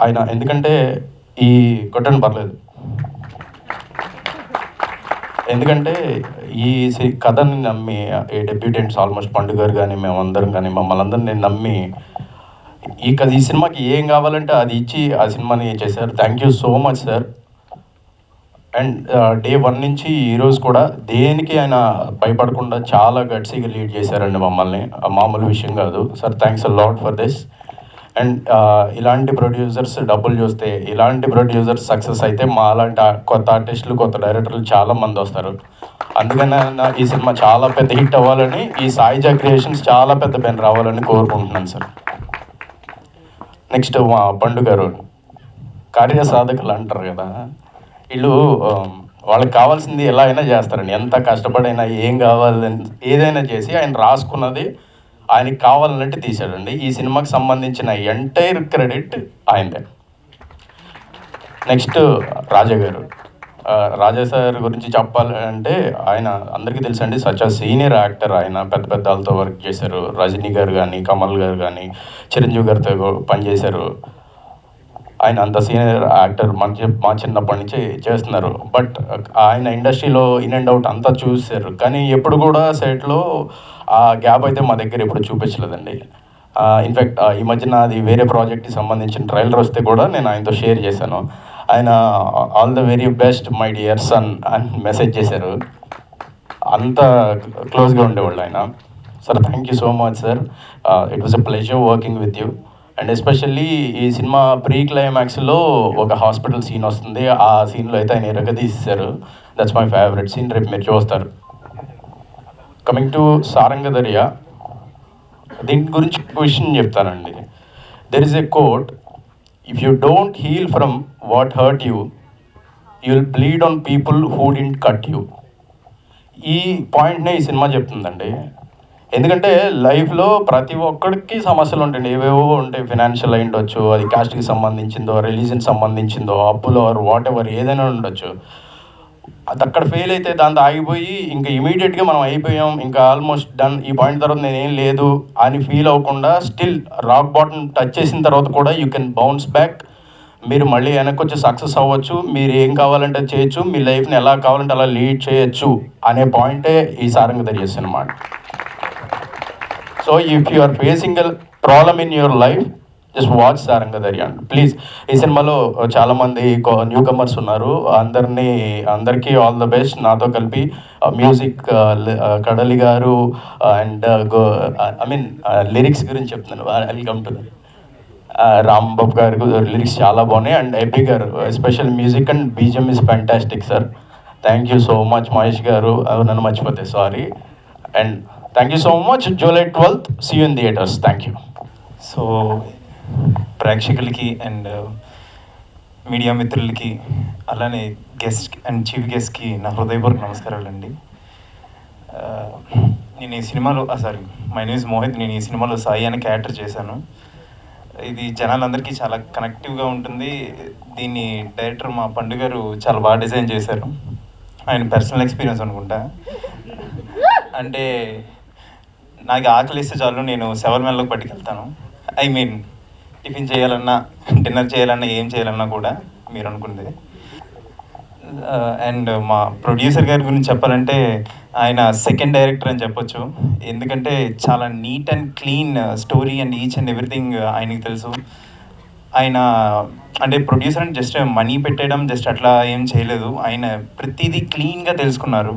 ఆయన ఎందుకంటే ఈ కొట్టని పర్లేదు, ఎందుకంటే ఈ కథని నమ్మి ఈ డెబ్యూటెంట్స్ ఆల్మోస్ట్ పండుగ గారు కానీ మేమందరం కానీ మమ్మల్ని అందరినీ నమ్మి ఈ సినిమాకి ఏం కావాలంటే అది ఇచ్చి ఆ సినిమాని చేశారు. Thank you so much sir. And day 1 నుంచి ఈరోజు కూడా దేనికి ఆయన భయపడకుండా చాలా గట్సీగా లీడ్ చేశారండి మమ్మల్ని, మామూలు విషయం కాదు sir. Thanks a lot for this. And ఇలాంటి ప్రొడ్యూసర్స్ డబ్బులు చూస్తే, ఇలాంటి ప్రొడ్యూసర్స్ సక్సెస్ అయితే మా అలాంటి కొత్త ఆర్టిస్టులు, కొత్త డైరెక్టర్లు చాలామంది వస్తారు. అందుకని ఈ సినిమా చాలా పెద్ద హిట్ అవ్వాలని, ఈ సాయిజా క్రియేషన్స్ చాలా పెద్ద పెన్ రావాలని కోరుకుంటున్నాను సార్. నెక్స్ట్ మా పండు గారు కార్యసాధకులు అంటారు కదా, వీళ్ళు వాళ్ళకి కావాల్సింది ఎలా అయినా చేస్తారండి. ఎంత కష్టపడైనా ఏం కావాలని ఏదైనా చేసి ఆయన రాసుకున్నది ఆయనకి కావాలన్నట్టు తీశాడండి. ఈ సినిమాకి సంబంధించిన ఎంటైర్ క్రెడిట్ ఆయనదే. నెక్స్ట్ రాజా గారు, రాజా సార్ గురించి చెప్పాలంటే ఆయన అందరికీ తెలుసండి, సచ్ సీనియర్ యాక్టర్. ఆయన పెద్ద పెద్ద వాళ్ళతో వర్క్ చేశారు. రజనీ గారు కానీ, కమల్ గారు కానీ, చిరంజీవి గారితో పనిచేశారు. ఆయన అంత సీనియర్ యాక్టర్, మా చిన్నప్పటి నుంచి చేస్తున్నారు. బట్ ఆయన ఇండస్ట్రీలో ఇన్ అండ్ అవుట్ అంతా చూశారు, కానీ ఎప్పుడు కూడా సెట్లో ఆ గ్యాప్ అయితే మా దగ్గర ఎప్పుడు చూపించలేదండి. ఇన్ఫ్యాక్ట్ ఈ మధ్యన అది వేరే ప్రాజెక్ట్కి సంబంధించిన ట్రైలర్ వస్తే కూడా నేను ఆయనతో షేర్ చేశాను. ఆయన all the very best my dear son అని మెసేజ్ చేశారు. అంత క్లోజ్గా ఉండేవాళ్ళు ఆయన. Sir thank you so much sir. It was a pleasure working with you. And especially ఈ సినిమా ప్రీ క్లైమాక్స్లో ఒక హాస్పిటల్ సీన్ వస్తుంది. ఆ సీన్లో అయితే ఆయన ఎరగదీశారు. That's my favourite scene. రేపు మీరు చూస్తారు. కమింగ్ టు సారంగ దర్యా, దీని గురించి క్వశ్చన్ చెప్తానండి. There is a quote, if you don't heal from what hurt you, you will bleed on people who didn't cut you. ఈ పాయింట్నే ఈ సినిమా చెప్తుందండి. ఎందుకంటే లైఫ్లో ప్రతి ఒక్కడికి సమస్యలు ఉంటాయండి, ఏవేవో ఉంటాయి. ఫినాన్షియల్ అయి ఉండొచ్చు, అది కాస్ట్కి సంబంధించిందో, రిలీజన్ సంబంధించిందో, అప్పులో ఆర్ వాట్ ఎవర్ ఏదైనా ఉండొచ్చు. అది అక్కడ ఫెయిల్ అయితే దాంతో ఆగిపోయి ఇంకా ఇమీడియట్గా మనం అయిపోయాం, ఇంకా ఆల్మోస్ట్ డన్, ఈ పాయింట్ తర్వాత నేనేం లేదు అని ఫీల్ అవ్వకుండా స్టిల్ రాక్ బాటమ్ టచ్ చేసిన తర్వాత కూడా యూ కెన్ బౌన్స్ బ్యాక్. మీరు మళ్ళీ వెనక్కి వచ్చి సక్సెస్ అవ్వచ్చు, మీరు ఏం కావాలంటే చేయొచ్చు, మీ లైఫ్ని ఎలా కావాలంటే అలా లీడ్ చేయొచ్చు అనే పాయింటే ఈ సారంగ దర్యా సినిమా. So if you are facing a problem in your life, just watch Saranga Dariya. Please. ఈ సినిమాలో చాలామంది న్యూ కమర్స్ ఉన్నారు, అందరికీ ఆల్ ద బెస్ట్. నాతో కలిపి మ్యూజిక్ కడలి గారు అండ్ లిరిక్స్ గురించి చెప్తున్నాను. వెల్కమ్ టు రాంబాబు గారు లిరిక్స్ చాలా బాగున్నాయి. అండ్ ఎపి గారు special music and BGM is fantastic sir. Thank you so much Mahesh గారు, నన్ను మర్చిపోతే sorry. And thank you so much. July 12th see you in theatres. Thank you. So ప్రేక్షకులకి అండ్ మీడియా మిత్రులకి, అలానే గెస్ట్ అండ్ చీఫ్ గెస్ట్కి నా హృదయపూర్వక నమస్కారాలు అండి. నేను ఈ సినిమాలో మై నేమ్ ఇస్ మోహిత్. నేను ఈ సినిమాలో సాయి అనే క్యారెక్టర్ చేశాను. ఇది జనాలందరికీ చాలా కనెక్టివ్గా ఉంటుంది. దీన్ని డైరెక్టర్ మా పండు గారు చాలా బాగా డిజైన్ చేశారు. ఆయన పర్సనల్ ఎక్స్పీరియన్స్ అనుకుంటా. అంటే నాకు ఆకలిస్తే చాలు, నేను శబరిమలలోకి పట్టుకెళ్తాను. ఐ మీన్ టిఫిన్ చేయాలన్నా, డిన్నర్ చేయాలన్నా, ఏం చేయాలన్నా కూడా మీరు అనుకుంది. అండ్ మా ప్రొడ్యూసర్ గారి గురించి చెప్పాలంటే ఆయన సెకండ్ డైరెక్టర్ అని చెప్పొచ్చు. ఎందుకంటే చాలా neat and clean story and each and everything ఆయనకి తెలుసు. ఆయన అంటే ప్రొడ్యూసర్ అని జస్ట్ మనీ పెట్టేయడం జస్ట్ అట్లా ఏం చేయలేదు. ఆయన ప్రతిదీ క్లీన్గా తెలుసుకున్నారు.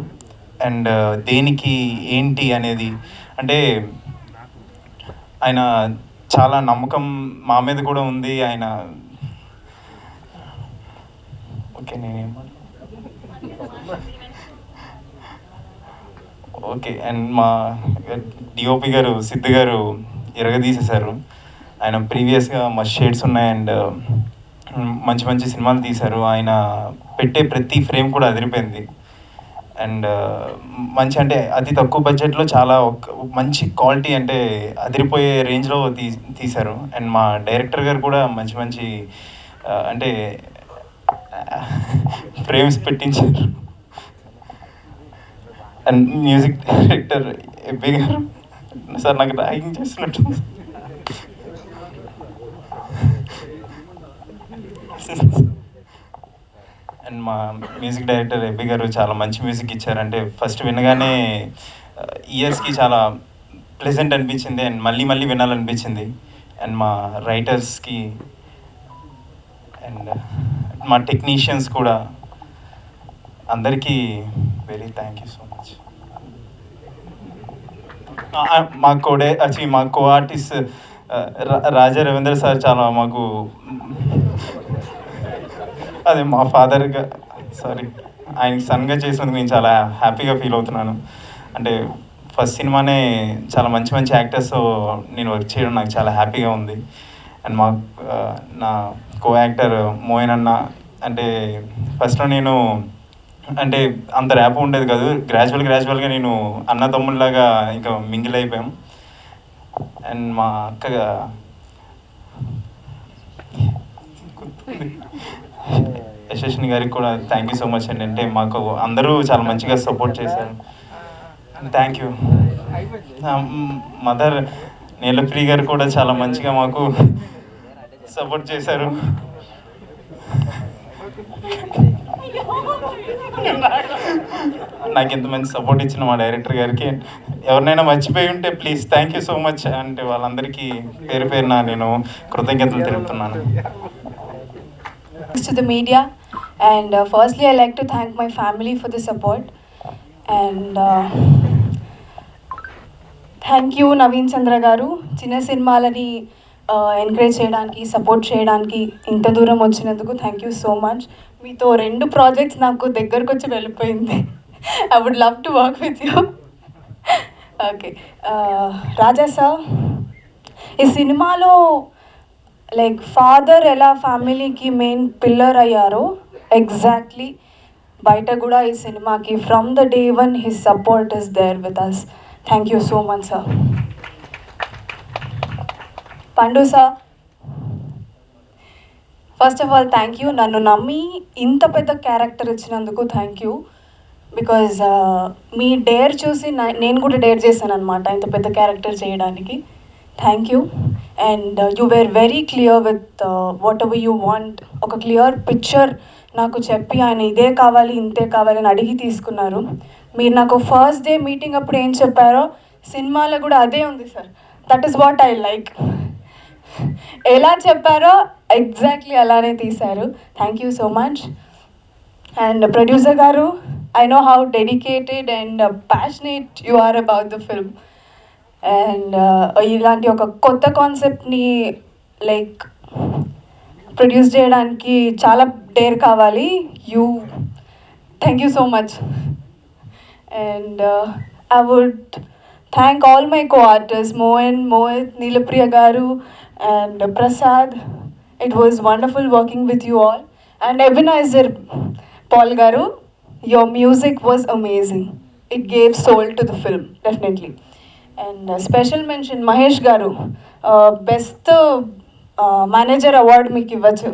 అండ్ దేనికి ఏంటి అనేది అంటే ఆయన చాలా నమ్మకం మా మీద కూడా ఉంది. ఆయన ఓకే ఓకే అండ్ మా డిఓపి గారు సిద్ధు గారు ఎరగదీసేశారు. ఆయన ప్రీవియస్గా మస్ట్ షేడ్స్ ఉన్నాయి అండ్ మంచి మంచి సినిమాలు తీశారు. ఆయన పెట్టే ప్రతి ఫ్రేమ్ కూడా అదిరిపోయింది. అండ్ మంచి అంటే అతి తక్కువ బడ్జెట్లో చాలా మంచి క్వాలిటీ అంటే అదిరిపోయే రేంజ్లో తీశారు. అండ్ మా డైరెక్టర్ గారు కూడా మంచి మంచి అంటే ఫ్రేమ్స్ పెట్టించారు. అండ్ మ్యూజిక్ డైరెక్టర్ ఎబ్బి గారు సార్ నాకు ర్యాగింగ్ చేస్తున్నట్టుంది. అండ్ మా మ్యూజిక్ డైరెక్టర్ ఎబ్బి గారు చాలా మంచి మ్యూజిక్ ఇచ్చారు. అంటే ఫస్ట్ వినగానే ఇయర్స్కి చాలా ప్లెజెంట్ అనిపించింది అండ్ మళ్ళీ మళ్ళీ వినాలనిపించింది. అండ్ మా రైటర్స్కి అండ్ మా టెక్నీషియన్స్ కూడా అందరికీ very thank you so much. మా co artist Raja Ravindra sir చాలా మాకు అదే మా ఫాదర్గా ఆయనకి సన్గా చేసినందుకు నేను చాలా హ్యాపీగా ఫీల్ అవుతున్నాను. అంటే ఫస్ట్ సినిమానే చాలా మంచి మంచి యాక్టర్స్తో నేను వర్క్ చేయడం నాకు చాలా హ్యాపీగా ఉంది. అండ్ నా కో యాక్టర్ మోయన్ అన్న అంటే ఫస్ట్లో నేను అంటే అంత ర్యాప్ ఉండేది కాదు. గ్రాడ్యువల్గా నేను అన్న తమ్ముళ్ళలాగా ఇంకా మింగిల్ అయిపోయాం. అండ్ మా అక్క యశస్విని గారికి కూడా థ్యాంక్ యూ సో మచ్ అండి. అంటే మాకు అందరూ చాలా మంచిగా సపోర్ట్ చేశారు. Thank you. మదర్ నీలప్రియ గారు కూడా చాలా మంచిగా మాకు సపోర్ట్ చేశారు. నాకు ఇంత మంచి సపోర్ట్ ఇచ్చిన మా డైరెక్టర్ గారికి ఎవరినైనా మర్చిపోయి ఉంటే please thank you so much. అంటే వాళ్ళందరికీ పేరు పేరున నేను కృతజ్ఞతలు తెలుపుతున్నాను. To the media, and firstly I like to thank my family for the support, and thank you Naveen Chandra garu చిన్న సినిమాలని ఎంకరేజ్ చేయడానికి సపోర్ట్ చేయడానికి ఇంత దూరం వచ్చినందుకు థ్యాంక్ యూ సో మచ్. మీతో 2 ప్రాజెక్ట్స్ నాకు దగ్గరకు వచ్చి వెళ్ళిపోయింది. I would love to work with you. Okay Raja sir, ఈ సినిమాలో లైక్ ఫాదర్ ఎలా ఫ్యామిలీకి మెయిన్ పిల్లర్ అయ్యారో ఎగ్జాక్ట్లీ బయట కూడా ఈ సినిమాకి from the day 1 his support is there with us. Thank you so much sir. Pandu sir, first of all thank you. నన్ను నమ్మి ఇంత పెద్ద క్యారెక్టర్ ఇచ్చినందుకు థ్యాంక్ యూ. బికాజ్ మీ డేర్ చూసి నేను కూడా డేర్ చేశాను అనమాట ఇంత పెద్ద క్యారెక్టర్ చేయడానికి. Thank you. And you were very clear with whatever you want. ఒక క్లియర్ పిక్చర్ నాకు చెప్పి ఆయన ఇదే కావాలి ఇంతే కావాలి అని అడిగి తీసుకున్నారు. మీరు నాకు ఫస్ట్ డే మీటింగ్ అప్పుడు ఏం చెప్పారో సినిమాలో కూడా అదే ఉంది sir. That is what I like. ఎలా చెప్పారో ఎగ్జాక్ట్లీ అలానే తీశారు. Thank you so much. And producer garu, I know how dedicated and passionate you are about the film. And ఇలాంటి ఒక కొత్త కాన్సెప్ట్ని లైక్ ప్రొడ్యూస్ చేయడానికి చాలా డేర్ కావాలి. Thank you so much. And I would thank all my co-artists, Mohit, Neelapriya garu and Prasad. It was wonderful working with you all. And Ebenezer Paul garu, your music was amazing. It gave soul to the film, definitely. And special mention Mahesh garu, best manager award మీకు ఇవ్వచ్చు.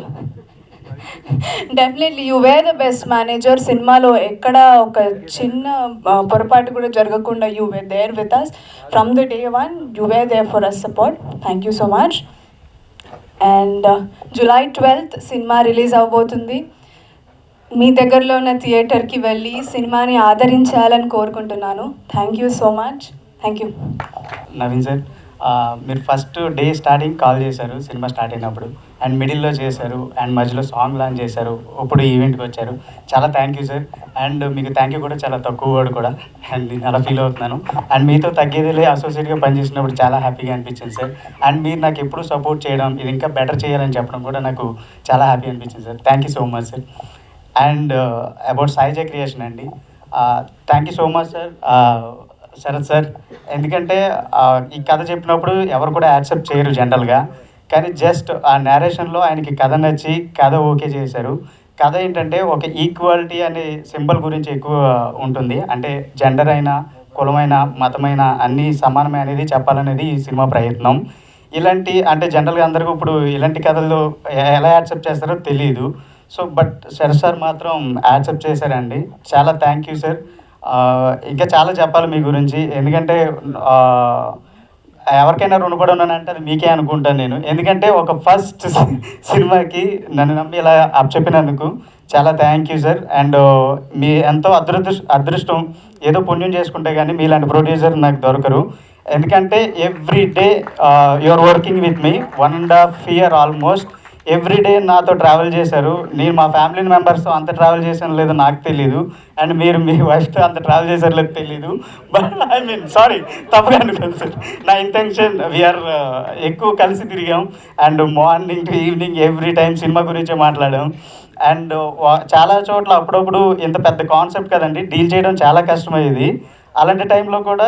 Definitely you were the best manager. సినిమాలో ఎక్కడ ఒక చిన్న పొరపాటు కూడా జరగకుండా you were there with us from the day 1. You were there for us support. Thank you so much. And July 12th cinema release అవబోతుంది. మీ దగ్గరలో ఉన్న థియేటర్కి వెళ్ళి సినిమాని ఆదరించాలని కోరుకుంటున్నాను. Thank you so much. Thank you. Naveen sir, మీరు ఫస్ట్ డే స్టార్టింగ్ కాల్ చేశారు సినిమా స్టార్ట్ అయినప్పుడు. అండ్ మిడిల్లో చేశారు అండ్ మధ్యలో సాంగ్ లాంచ్ చేశారు, ఇప్పుడు ఈవెంట్కి వచ్చారు. చాలా థ్యాంక్ యూ సార్. అండ్ మీకు థ్యాంక్ యూ కూడా చాలా తక్కువ వర్డ్ కూడా, అండ్ నేను అలా ఫీల్ అవుతున్నాను. అండ్ మీతో తగ్గేదిలే అసోసియేట్గా పనిచేసినప్పుడు చాలా హ్యాపీగా అనిపించింది సార్. అండ్ మీరు నాకు ఎప్పుడు సపోర్ట్ చేయడం, ఇది ఇంకా బెటర్ చేయాలని చెప్పడం కూడా నాకు చాలా హ్యాపీ అనిపించింది sir. Thank you so much sir. And about సాయిజ క్రియేషన్ అండి, thank you so much sir Sharath sir. ఎందుకంటే ఈ కథ చెప్పినప్పుడు ఎవరు కూడా యాక్సెప్ట్ చేయరు జనరల్గా, కానీ జస్ట్ ఆ నేరేషన్లో ఆయనకి కథ నచ్చి కథ ఓకే చేశారు. కథ ఏంటంటే ఒక ఈక్వాలిటీ అనే సింబల్ గురించి ఎక్కువ ఉంటుంది. అంటే జెండర్ అయినా, కులమైన, మతమైన అన్నీ సమానమే అనేది చెప్పాలనేది ఈ సినిమా ప్రయత్నం. ఇలాంటి అంటే జనరల్గా అందరికీ ఇప్పుడు ఇలాంటి కథలు ఎలా యాక్సెప్ట్ చేస్తారో తెలియదు. సో బట్ శరత్ సార్ మాత్రం యాక్సెప్ట్ చేశారండి. చాలా థ్యాంక్ యూ సార్. ఇంకా చాలా చెప్పాలి మీ గురించి, ఎందుకంటే ఎవరికైనా రుణపడి ఉన్నానంటే అది మీకే అనుకుంటాను నేను. ఎందుకంటే ఒక ఫస్ట్ సినిమాకి నన్ను నమ్మి ఇలా చెప్పినందుకు చాలా థ్యాంక్ యూ సార్. అండ్ మీ ఎంతో అదృష్టం, ఏదో పుణ్యం చేసుకుంటే కానీ మీలాంటి ప్రొడ్యూసర్ నాకు దొరకరు. ఎందుకంటే every day you're working with me 1.5 year almost. Every day నాతో ట్రావెల్ చేశారు. నేను మా ఫ్యామిలీ మెంబర్స్తో అంత ట్రావెల్ చేశాను లేదో నాకు తెలీదు, అండ్ మీరు మీ వైఫ్తో అంత ట్రావెల్ చేశారు లేదో తెలీదు. బట్ ఐ మీన్ సారీ, తప్పుగా అనుకోండి సార్. నా ఇంటెన్షన్ వీఆర్ ఎక్కువ కలిసి తిరిగాం and morning to evening every time cinema గురించే మాట్లాడాం. అండ్ చాలా చోట్ల అప్పుడప్పుడు ఇంత పెద్ద కాన్సెప్ట్ కదండి, డీల్ చేయడం చాలా కష్టమయ్యేది. అలాంటి టైంలో కూడా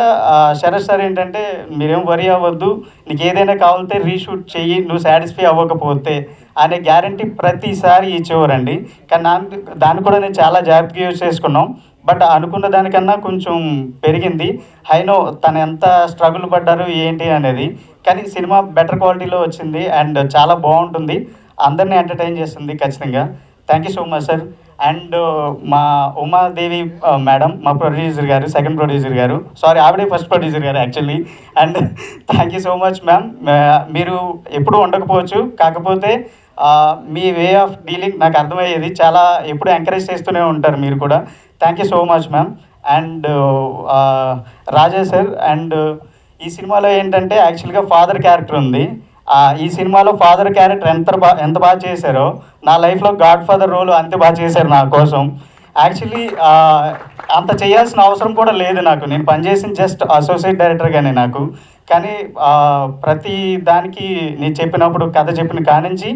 శరత్ సార్ ఏంటంటే మీరేం వరీ అవ్వద్దు, నీకు ఏదైనా కావాలంటే రీషూట్ చెయ్యి, నువ్వు సాటిస్ఫై అవ్వకపోతే అనే గ్యారంటీ ప్రతిసారి ఇచ్చేవారండి. కానీ దాన్ని కూడా నేను చాలా జాగ్రత్తగా యూజ్ చేసుకున్నాం. బట్ అనుకున్న దానికన్నా కొంచెం పెరిగింది. హైనో తను ఎంత స్ట్రగుల్ పడ్డారు ఏంటి అనేది, కానీ సినిమా బెటర్ క్వాలిటీలో వచ్చింది అండ్ చాలా బాగుంటుంది, అందరినీ ఎంటర్టైన్ చేస్తుంది ఖచ్చితంగా. Thank you so much sir. And మా ఉమాదేవి మేడం, మా ప్రొడ్యూసర్ గారు, సెకండ్ ప్రొడ్యూసర్ గారు, సారీ ఆవిడే ఫస్ట్ ప్రొడ్యూసర్ గారు actually. And thank you so much ma'am. మీరు ఎప్పుడూ ఉండకపోవచ్చు, కాకపోతే మీ వే ఆఫ్ డీలింగ్ నాకు అర్థమయ్యేది. చాలా ఎప్పుడు ఎంకరేజ్ చేస్తూనే ఉంటారు మీరు కూడా. Thank you so much ma'am. And Raja sir, and ఈ సినిమాలో ఏంటంటే యాక్చువల్గా ఫాదర్ క్యారెక్టర్ ఉంది. ఈ సినిమాలో ఫాదర్ క్యారెక్టర్ ఎంత బాగా చేశారో నా లైఫ్లో గాడ్ ఫాదర్ రోల్ అంతే బాగా చేశారు నా కోసం. యాక్చువల్లీ అంత చేయాల్సిన అవసరం కూడా లేదు నాకు, నేను పనిచేసిన జస్ట్ అసోసియేట్ డైరెక్టర్గానే నాకు. కానీ ప్రతి దానికి నేను చెప్పినప్పుడు కథ చెప్పిన కానించి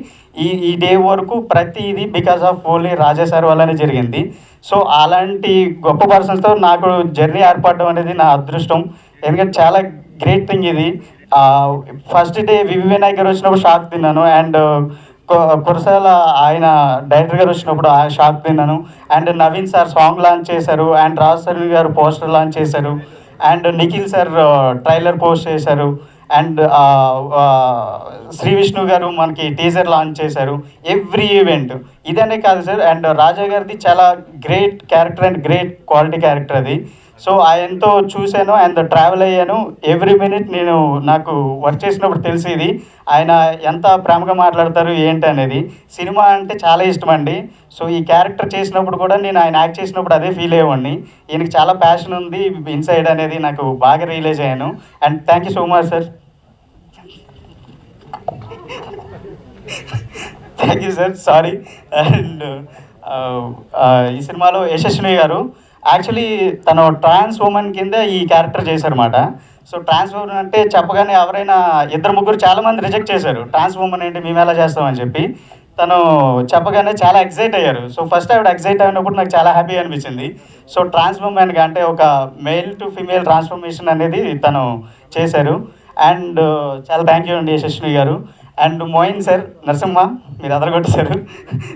ఈ డే వరకు ప్రతిది because of only Raja sir వల్లనే జరిగింది. సో అలాంటి గొప్ప పర్సన్స్తో నాకు జర్నీ ఏర్పడడం అనేది నా అదృష్టం. ఎందుకంటే చాలా గ్రేట్ థింగ్ ఇది. ఫస్ట్ డే వివినాయక్ గారు వచ్చినప్పుడు షాక్ తిన్నాను, అండ్ కురసాల ఆయన డైరెక్టర్ గారు వచ్చినప్పుడు షాక్ తిన్నాను. And Naveen sir song launch చేశారు, అండ్ రాజ్ సార్ గారు పోస్టర్ లాంచ్ చేశారు, and Nikhil sir trailer post చేశారు, అండ్ శ్రీ విష్ణు గారు మనకి టీజర్ లాంచ్ చేశారు. ఎవ్రీ ఈవెంట్ ఇదనే కాదు సార్, అండ్ రాజా గారిది చాలా great character and great quality character అది. సో ఆయనతో చూశాను అండ్ ట్రావెల్ అయ్యాను. ఎవ్రీ మినిట్ నేను నాకు వర్క్ చేసినప్పుడు తెలిసేది ఆయన ఎంత ప్రేమగా మాట్లాడతారు ఏంటి అనేది. సినిమా అంటే చాలా ఇష్టం అండి. సో ఈ క్యారెక్టర్ చేసినప్పుడు కూడా నేను ఆయన యాక్ట్ చేసినప్పుడు అదే ఫీల్ అయ్యేవాడిని. ఈయనకి చాలా ప్యాషన్ ఉంది ఇన్సైడ్ అనేది నాకు బాగా రియలైజ్ అయ్యాను. And thank you so much sir. Thank you sir, sorry. And ఈ సినిమాలో యశస్విని గారు యాక్చువల్లీ తను ట్రాన్స్ ఉమెన్ కింద ఈ క్యారెక్టర్ చేశారన్నమాట. సో ట్రాన్స్ ఉమెన్ అంటే చెప్పగానే ఎవరైనా 2-3 చాలామంది రిజెక్ట్ చేశారు, ట్రాన్స్ ఉమెన్ ఏంటి మేము ఎలా చేస్తామని చెప్పి. తను చెప్పగానే చాలా ఎక్సైట్ అయ్యారు. సో ఫస్ట్ ఆవిడ ఎక్సైట్ అయినప్పుడు నాకు చాలా హ్యాపీ అనిపించింది. సో ట్రాన్స్ ఉమెన్గా అంటే ఒక మేల్ టు ఫీమేల్ ట్రాన్స్ఫర్మేషన్ అనేది తను చేశారు. అండ్ చాలా థ్యాంక్ యూ అండి యశస్విని గారు. అండ్ మోయిన్ సార్, నరసింహ మీరు అదరగొట్టేశారు.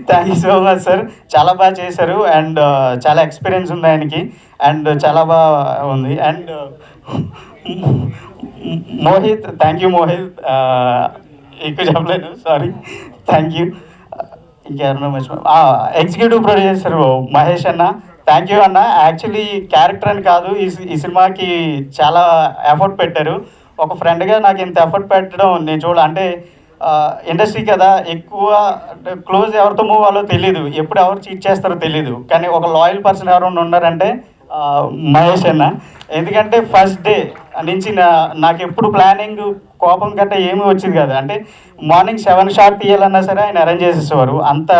Thank you so much sir, చాలా బాగా చేశారు. అండ్ చాలా ఎక్స్పీరియన్స్ ఉంది ఆయనకి, అండ్ చాలా బాగా ఉంది. And Mohit, thank you Mohit, ఎక్కువ చెప్పలేను సారీ, థ్యాంక్ యూ. ఇంకెవరన్నా మర్చిపో ఎగ్జిక్యూటివ్ ప్రొడ్యూసర్ మహేష్ అన్న, థ్యాంక్ యూ అన్న. యాక్చువల్లీ క్యారెక్టర్ అని కాదు, ఈ సినిమాకి చాలా ఎఫర్ట్ పెట్టారు. ఒక ఫ్రెండ్గా నాకు ఇంత ఎఫర్ట్ పెట్టడం నేను అంటే ఇండస్ట్రీ కదా, ఎక్కువ క్లోజ్ ఎవరితో మూవ్ అవ్వాలో తెలీదు, ఎప్పుడు ఎవరు చీట్ చేస్తారో తెలీదు. కానీ ఒక లాయల్ పర్సన్ ఎవరైనా ఉన్నారంటే మహేష్ అన్న. ఎందుకంటే ఫస్ట్ డే నుంచి నాకు ఎప్పుడు ప్లానింగ్ కోపం గట్ట ఏమీ వచ్చేది కాదు. అంటే మార్నింగ్ 7 షాట్ తీయాలన్నా సరే ఆయన అరేంజ్ చేసేసేవారు. అంత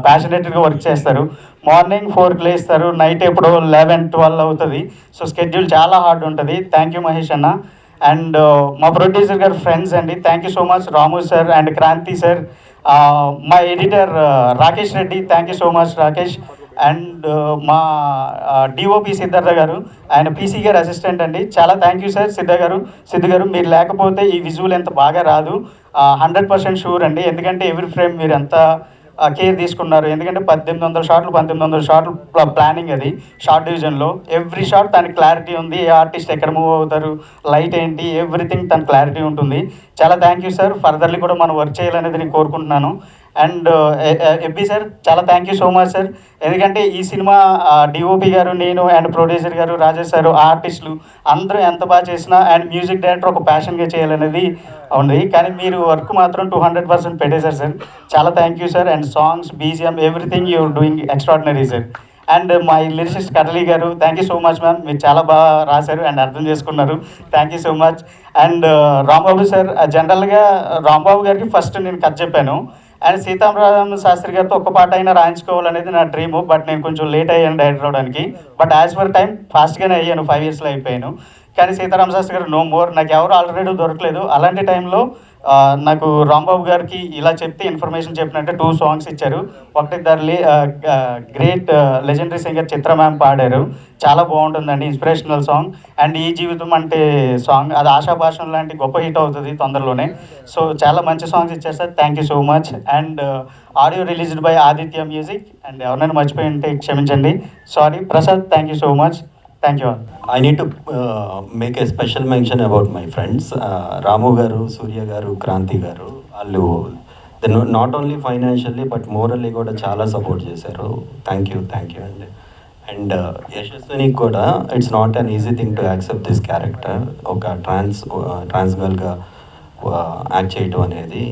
ప్యాషనేటెడ్గా వర్క్ చేస్తారు. మార్నింగ్ 4కి లేస్తారు, నైట్ ఎప్పుడో 11-12 అవుతుంది. సో స్కెడ్యూల్ చాలా హార్డ్ ఉంటుంది. థ్యాంక్ యూ మహేష్ అన్న. అండ్ మా ప్రొడ్యూసర్ గారు ఫ్రెండ్స్ అండి, thank you so much Ramu sir and Kranthi sir. మా editor Rakesh Reddy, thank you so much Rakesh. And మా డిఓపి సిద్ధార్థ గారు, ఆయన పీసీ గారు అసిస్టెంట్ అండి. చాలా థ్యాంక్ యూ సార్ సిద్ధు గారు. మీరు లేకపోతే ఈ విజువల్ ఎంత బాగా రాదు. 100% షూర్ అండి, ఎందుకంటే ఎవ్రీ ఫ్రేమ్ మీరు ఎంత కేర్ తీసుకున్నారు. ఎందుకంటే 1900 షాట్లు ప్లానింగ్ అది షార్ట్ డివిజన్లో. ఎవ్రీ షాట్ దానికి క్లారిటీ ఉంది. ఏ ఆర్టిస్ట్ ఎక్కడ మూవ్ అవుతారు, లైట్ ఏంటి, ఎవ్రీథింగ్ తన క్లారిటీ ఉంటుంది. చాలా థ్యాంక్ యూ సార్. ఫర్దర్లీ కూడా మనం వర్క్ చేయాలనేది నేను కోరుకుంటున్నాను. అండ్ ఎబ్బీ సార్, చాలా thank you so much sir. ఎందుకంటే ఈ సినిమా డిఓపి గారు, నేను అండ్ ప్రొడ్యూసర్ గారు, రాజేష్ సార్, ఆర్టిస్టులు అందరూ ఎంత బాగా చేసినా అండ్ మ్యూజిక్ డైరెక్టర్ ఒక ప్యాషన్గా చేయాలనేది ఉంది. కానీ మీరు వర్క్ మాత్రం 200% పెట్టేశారు సార్. చాలా thank you sir. And songs, BGM, everything you doing extraordinary sir. And మా లిరిసిస్ట్ కడలి గారు, thank you so much ma'am. మీరు చాలా బాగా రాశారు అండ్ అర్థం చేసుకున్నారు. Thank you so much. And Rambabu sir, జనరల్గా రాంబాబు గారికి ఫస్ట్ నేను కథ చెప్పాను. అండ్ సీతారామ శాస్త్రి గారితో ఒక పాట అయినా రాయించుకోవాలనేది నా డ్రీము. బట్ నేను కొంచెం లేట్ అయ్యాను డైరెక్టర్ అవడానికి. బట్ యాజ్ పర్ టైం ఫాస్ట్గానే అయ్యాను, 5 yearsలో అయిపోయాను. కానీ సీతారామ శాస్త్రి గారు నో మోర్, నాకు ఎవరు ఆల్రెడీ దొరకలేదు. అలాంటి టైంలో నాకు రాంబాబు గారికి ఇలా చెప్తే ఇన్ఫర్మేషన్ చెప్పినట్టే 2 songs ఇచ్చారు. ఒకటి గ్రేట్ లెజెండరీ సింగర్ చిత్ర మ్యామ్ పాడారు, చాలా బాగుంటుందండి, ఇన్స్పిరేషనల్ సాంగ్. అండ్ ఈ జీవితం అంటే సాంగ్, అది ఆశాభాషం లాంటి గొప్ప హిట్ అవుతుంది తొందరలోనే. సో చాలా మంచి సాంగ్స్ ఇచ్చారు sir, thank you so much. And audio released by Aditya music. And ఎవరైనా మర్చిపోయి ఉంటే క్షమించండి, sorry. Prasad, thank you so much. Thank you all. I need to make a special mention about my friends. Ramu garu, Surya garu, Kranti garu. Allu they not only financially but morally kuda chala support chesaru. Thank you and Yashaswini kuda, it's not an easy thing to accept this character. Oka trans girl ga act చేయటం అనేది.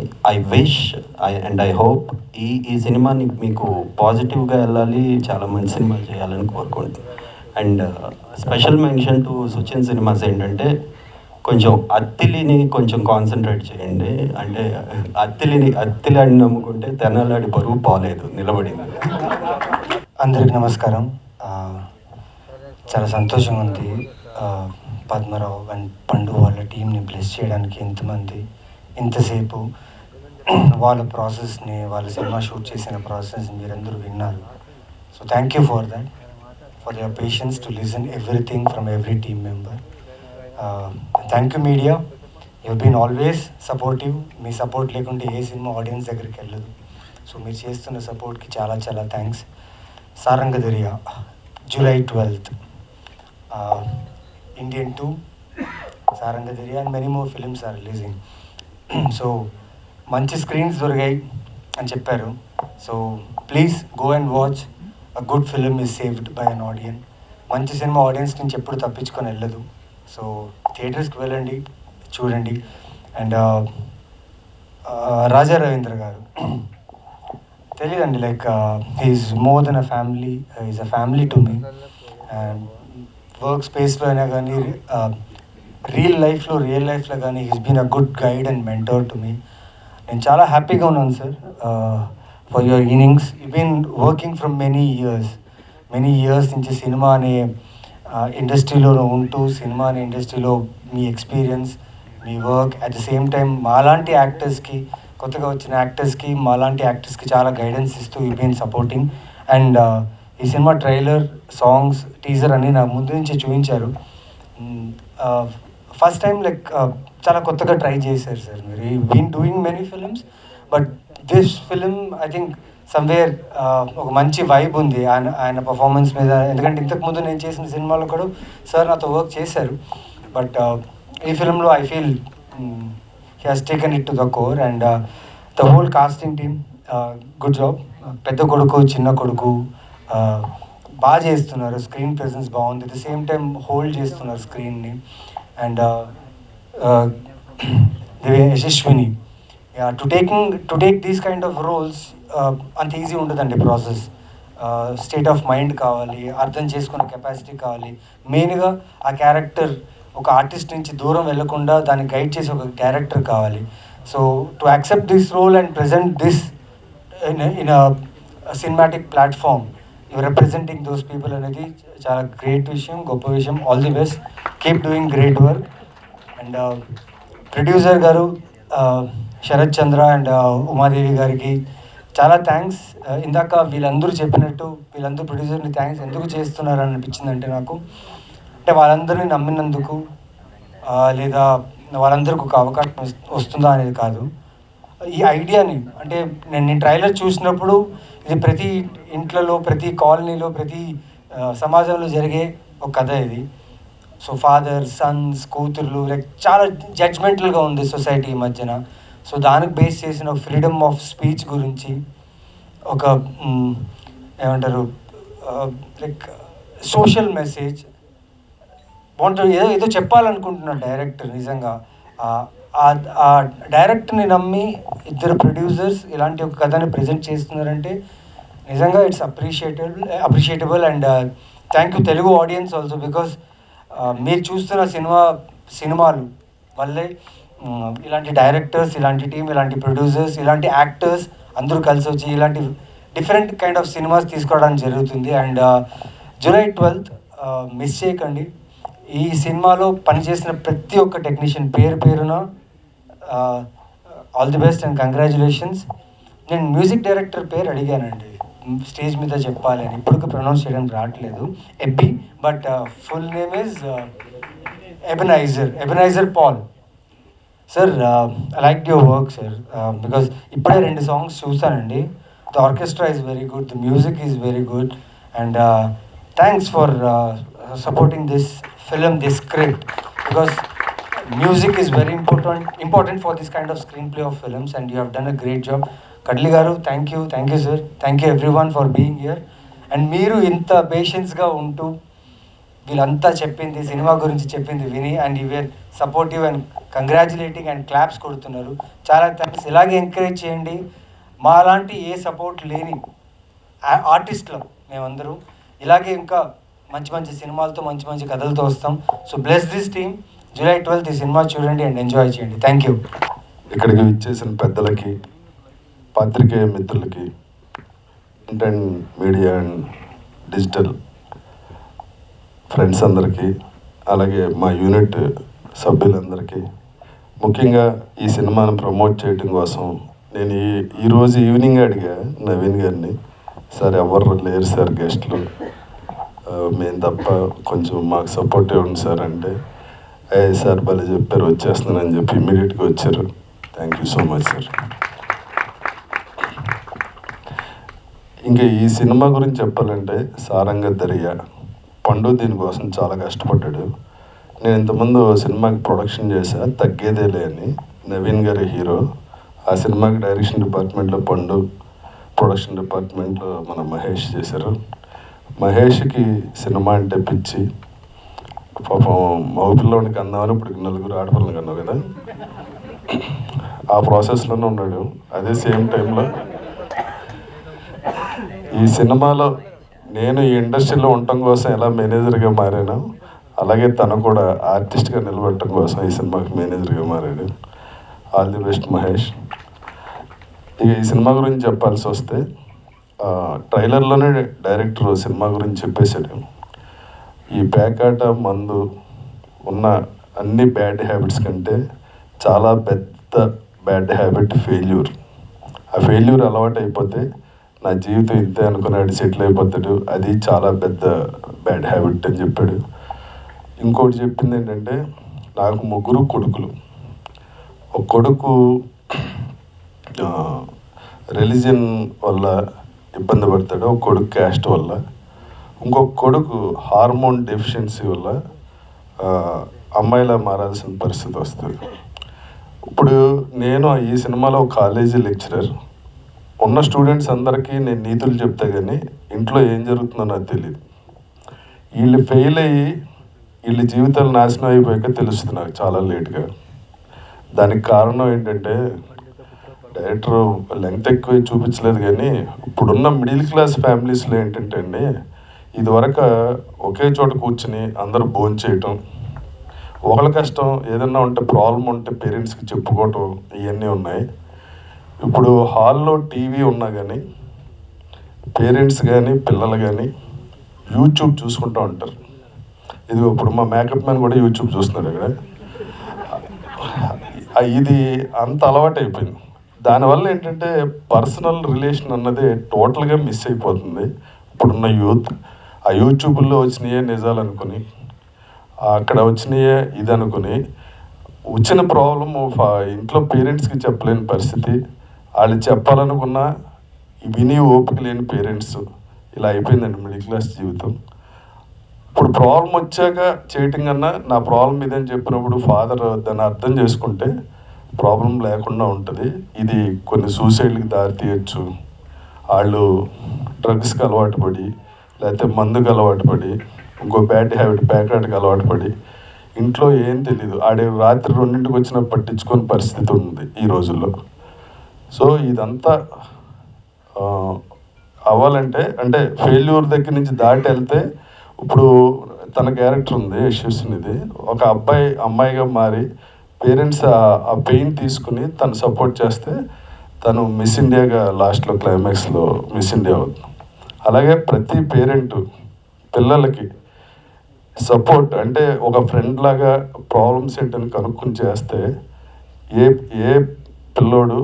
I hope ఈ సినిమాని మీకు పాజిటివ్గా వెళ్ళాలి, చాలా మంచి సినిమాలు చేయాలని కోరుకుంటున్నాను. And special mention to Suchin cinemas ఏంటంటే, కొంచెం అత్తిలిని కొంచెం కాన్సన్ట్రేట్ చేయండి. అంటే అత్తిలాడి నమ్ముకుంటే తెనాలాడి పరువు పోలేదు, నిలబడింది. అందరికి నమస్కారం. చాలా సంతోషంగా ఉంది పద్మరావు అండ్ పండు వాళ్ళ టీంని బ్లెస్ చేయడానికి ఇంతమంది ఇంతసేపు వాళ్ళ ప్రాసెస్ని, వాళ్ళ సినిమా షూట్ చేసిన ప్రాసెస్ని మీరందరూ విన్నారు. So thank you for that, for your patience to listen everything from every team member. Thank you media, you've been always supportive. Me support లేకుంటే ఏ సినిమా ఆడియన్స్ దగ్గరికి వెళ్ళదు. సో మీరు చేస్తున్న సపోర్ట్కి చాలా చాలా thanks. Sarangadhariya July 12th, Indian 2, Sarangadhariya and many more films are releasing. So మంచి స్క్రీన్స్ దొరికాయి అని చెప్పారు. So please go and watch. A good film is saved by an audience. మంచి సినిమా ఆడియన్స్ నుంచి ఎప్పుడు తప్పించుకొని వెళ్ళదు. సో థియేటర్స్కి వెళ్ళండి, చూడండి. అండ్ రాజా రవీంద్ర గారు తెలియదండి, like he's more than a family, is a family to me. And work స్పేస్లో అయినా కానీ, రియల్ లైఫ్లో కానీ he's been a good guide and mentor to me. నేను చాలా హ్యాపీగా ఉన్నాను sir for your innings. You've been working from many years నుంచి సినిమా అనే ఇండస్ట్రీలో ఉంటూ, సినిమా అనే ఇండస్ట్రీలో మీ ఎక్స్పీరియన్స్, మీ work, at the same time మాలాంటి యాక్టర్స్కి, కొత్తగా వచ్చిన యాక్టర్స్కి, మాలాంటి యాక్టర్స్కి చాలా గైడెన్స్ ఇస్తూ యూ బీన్ సపోర్టింగ్. అండ్ ఈ సినిమా ట్రైలర్, సాంగ్స్, టీజర్ అన్నీ నాకు ముందు నుంచి చూపించారు. ఫస్ట్ టైం లైక్ చాలా కొత్తగా ట్రై చేశారు సార్ మీరు. You been doing many films, but this film I think somewhere ఒక మంచి వైబ్ ఉంది ఆయన పర్ఫార్మెన్స్ మీద. ఎందుకంటే ఇంతకుముందు నేను చేసిన సినిమాలో కూడా సార్ నాతో వర్క్ చేశారు. బట్ ఈ ఫిలింలో I feel he has taken it to the core. And the whole casting team good job. పెద్ద కొడుకు, చిన్న కొడుకు బాగా చేస్తున్నారు. స్క్రీన్ ప్రెజెన్స్ బాగుంది, at the same time hold చేస్తున్నారు స్క్రీన్ని. And Yashaswini, to take these kind of roles అంత ఈజీ ఉండదండి ప్రాసెస్. స్టేట్ ఆఫ్ మైండ్ కావాలి, అర్థం చేసుకునే కెపాసిటీ కావాలి. మెయిన్గా ఆ క్యారెక్టర్ ఒక ఆర్టిస్ట్ నుంచి దూరం వెళ్లకుండా దాన్ని గైడ్ చేసే ఒక క్యారెక్టర్ కావాలి. So to accept this role and present this in cinematic platform, you representing those people అనేది చాలా గ్రేట్ విషయం, గొప్ప విషయం. All the best, keep doing great work. And producer గారు శరత్ చంద్ర అండ్ ఉమాదేవి గారికి చాలా థ్యాంక్స్. ఇందాక వీళ్ళందరూ చెప్పినట్టు వీళ్ళందరూ ప్రొడ్యూసర్ని థ్యాంక్స్ ఎందుకు చేస్తున్నారని అనిపించిందంటే నాకు, అంటే వాళ్ళందరినీ నమ్మినందుకు లేదా వాళ్ళందరికీ ఒక అవకాశం వస్తుందా అనేది కాదు. ఈ ఐడియాని అంటే నేను ట్రైలర్ చూసినప్పుడు ఇది ప్రతి ఇంట్లలో, ప్రతి కాలనీలో, ప్రతి సమాజంలో జరిగే ఒక కథ ఇది. సో ఫాదర్ సన్స్ కూతుర్లు లైక్ చాలా జడ్జ్మెంటల్గా ఉంది సొసైటీ ఈ మధ్యన. సో దానికి బేస్ చేసిన ఫ్రీడమ్ ఆఫ్ స్పీచ్ గురించి ఒక ఏమంటారు లైక్ సోషల్ మెసేజ్ బాగుంటుంది. ఏదో చెప్పాలనుకుంటున్నాడు డైరెక్టర్. నిజంగా ఆ డైరెక్టర్ని నమ్మి ఇద్దరు ప్రొడ్యూసర్స్ ఇలాంటి ఒక కథని ప్రజెంట్ చేస్తున్నారంటే నిజంగా it's appreciable. And thank you Telugu audience also, because మీరు చూస్తున్న సినిమాలు వల్లే ఇలాంటి డైరెక్టర్స్, ఇలాంటి టీం, ఇలాంటి ప్రొడ్యూసర్స్, ఇలాంటి యాక్టర్స్ అందరూ కలిసి వచ్చి ఇలాంటి డిఫరెంట్ కైండ్ ఆఫ్ సినిమాస్ తీసుకోవడానికి జరుగుతుంది. అండ్ జూలై 12th మిస్ చేయకండి. ఈ సినిమాలో పనిచేసిన ప్రతి ఒక్క టెక్నీషియన్ పేరున all the best and congratulations. నేను మ్యూజిక్ డైరెక్టర్ పేరు అడిగానండి స్టేజ్ మీద చెప్పాలి అని, ఇప్పటికి ప్రొనౌన్స్ చేయడానికి రావట్లేదు, Ebby, but full name is Ebenezer Paul. Sir I like your work sir, because ఇప్పుడే 2 సాంగ్స్ చూసానండి. The orchestra is very good, the music is very good, and thanks for supporting this film, this script, because music is very important for this kind of screenplay of films, and you have done a great job. Kadli garu, thank you sir, thank you everyone for being here. And మీరు ఇంత పేషెన్స్గా ఉంటూ వీళ్ళంతా చెప్పింది సినిమా గురించి చెప్పింది విని and you were supportive and congratulating and claps కొడుతున్నారు. చాలా థ్యాంక్స్. ఇలాగే ఎంకరేజ్ చేయండి. మా లాంటి ఏ సపోర్ట్ లేని ఆర్టిస్టులు మేమందరూ ఇలాగే ఇంకా మంచి మంచి సినిమాలతో మంచి మంచి కథలతో వస్తాం. So bless this team. July 12th ఈ సినిమా చూడండి అండ్ ఎంజాయ్ చేయండి. Thank you. ఇక్కడికి విచ్చేసిన పెద్దలకి, పాత్రికేయ మిత్రులకి, print and media and digital friends అందరికీ, అలాగే మా యూనిట్ సభ్యులందరికీ, ముఖ్యంగా ఈ సినిమాను ప్రమోట్ చేయడం కోసం నేను ఈరోజు ఈవినింగ్ అడిగా నవీన్ గారిని, సార్ ఎవరు లేరు సార్ గెస్ట్లు, మేము తప్ప కొంచెం మాకు సపోర్ట్ ఇవ్వండి సార్ అంటే, సార్ భలే చెప్పారు వచ్చేస్తున్నానని చెప్పి ఇమీడియట్గా వచ్చారు. Thank you so much sir. ఇంకా ఈ సినిమా గురించి చెప్పాలంటే సారంగ దర్యా పండు దీనికోసం చాలా కష్టపడ్డాడు. నేను ఇంతకుముందు సినిమాకి ప్రొడక్షన్ చేశా తగ్గేదేలే అని, నవీన్ గారి హీరో. ఆ సినిమాకి డైరెక్షన్ డిపార్ట్మెంట్లో పండు, ప్రొడక్షన్ డిపార్ట్మెంట్లో మన మహేష్ చేశారు. మహేష్కి సినిమా అంటే పిచ్చి. పాపం మగపిల్లోని కన్నామని ఇప్పుడు 4 ఆడపిల్లని కన్నావు కదా, ఆ ప్రాసెస్లోనే ఉన్నాడు. అదే సేమ్ టైంలో ఈ సినిమాలో నేను ఈ ఇండస్ట్రీలో ఉండటం కోసం ఎలా మేనేజర్గా మారాను, అలాగే తను కూడా ఆర్టిస్ట్గా నిలబెట్టడం కోసం ఈ సినిమాకి మేనేజర్గా మారాడు. All the best Mahesh. ఇక ఈ సినిమా గురించి చెప్పాల్సి వస్తే, ట్రైలర్లోనే డైరెక్టర్ సినిమా గురించి చెప్పేశాడు. ఈ పేకాట, మందు ఉన్న అన్ని బ్యాడ్ హ్యాబిట్స్ కంటే చాలా పెద్ద బ్యాడ్ హ్యాబిట్ ఫెయిల్యూర్. ఆ ఫెయిల్యూర్ అలవాటు అయిపోతే నా జీవితం ఇంతే అనుకున్నాడు, సెటిల్ అయిపోతాడు. అది చాలా పెద్ద బ్యాడ్ హ్యాబిట్ అని చెప్పాడు. ఇంకోటి చెప్పింది ఏంటంటే, నాకు 3 కొడుకులు. ఒక కొడుకు రిలీజియన్ వల్ల ఇబ్బంది పడతాడు, ఒక కొడుకు క్యాస్ట్ వల్ల, ఇంకొక కొడుకు హార్మోన్ డెఫిషియన్సీ వల్ల అమ్మాయిలా మారాల్సిన పరిస్థితి వస్తుంది. ఇప్పుడు నేను ఈ సినిమాలో కాలేజీ లెక్చరర్. ఉన్న స్టూడెంట్స్ అందరికీ నేను నీతులు చెప్తా కానీ ఇంట్లో ఏం జరుగుతుందో నాకు తెలియదు. వీళ్ళు ఫెయిల్ అయ్యి వీళ్ళ జీవితాలు నాశనం అయిపోయాక తెలుస్తుంది నాకు చాలా లేట్గా. దానికి కారణం ఏంటంటే, డైరెక్టర్ లెంగ్త్ ఎక్కువ చూపించలేదు, కానీ ఇప్పుడున్న మిడిల్ క్లాస్ ఫ్యామిలీస్లో ఏంటంటే అండి, ఇదివరకు ఒకే చోట కూర్చుని అందరూ భోంచేయటం, ఒకళ్ళ కష్టం ఏదన్నా ఉంటే ప్రాబ్లం ఉంటే పేరెంట్స్కి చెప్పుకోవటం ఇవన్నీ ఉన్నాయి. ఇప్పుడు హాల్లో టీవీ ఉన్నా కానీ పేరెంట్స్ కానీ పిల్లలు కానీ యూట్యూబ్ చూసుకుంటూ ఉంటారు. ఇది ఇప్పుడు మా మేకప్ మ్యాన్ కూడా యూట్యూబ్ చూస్తున్నాడు ఇక్కడ. ఇది అంత అలవాటు అయిపోయింది. దానివల్ల ఏంటంటే పర్సనల్ రిలేషన్ అన్నది టోటల్గా మిస్ అయిపోతుంది ఇప్పుడున్న యూత్. ఆ యూట్యూబ్లో వచ్చినాయే నిజాలు అనుకుని, అక్కడ వచ్చినాయే ఇది అనుకుని, వచ్చిన ప్రాబ్లము ఇంట్లో పేరెంట్స్కి చెప్పలేని పరిస్థితి, వాళ్ళు చెప్పాలనుకున్న విని ఓపిక లేని పేరెంట్స్, ఇలా అయిపోయిందండి మిడిల్ క్లాస్ జీవితం. ఇప్పుడు ప్రాబ్లం వచ్చాక చేయటం కన్నా నా ప్రాబ్లం ఇదని చెప్పినప్పుడు ఫాదర్ దాన్ని అర్థం చేసుకుంటే ప్రాబ్లం లేకుండా ఉంటుంది. ఇది కొన్ని సూసైడ్కి దారి తీయచ్చు. వాళ్ళు డ్రగ్స్కి అలవాటు పడి, లేకపోతే మందుకు అలవాటు పడి, ఇంకో బ్యాడ్ హ్యాబిట్ ప్యాకెట్కి అలవాటు పడి, ఇంట్లో ఏం తెలీదు, రాత్రి 2ంటికి వచ్చినా పట్టించుకొని పరిస్థితి ఉంది ఈ రోజుల్లో. సో ఇదంతా అవ్వాలంటే అంటే ఫెయిల్యూర్ దగ్గర నుంచి దాటి వెళ్తే, ఇప్పుడు తన క్యారెక్టర్ ఉంది యశస్వినిది, ఒక అమ్మాయిగా మారి పేరెంట్స్ ఆ పెయిన్ తీసుకుని తను సపోర్ట్ చేస్తే తను మిస్ ఇండియాగా లాస్ట్లో క్లైమాక్స్లో మిస్ ఇండియా అవుతుంది. అలాగే ప్రతి పేరెంటు పిల్లలకి సపోర్ట్ అంటే ఒక ఫ్రెండ్ లాగా ప్రాబ్లమ్స్ ఏంటని కనుక్కొని చేస్తే ఏ పిల్లోడు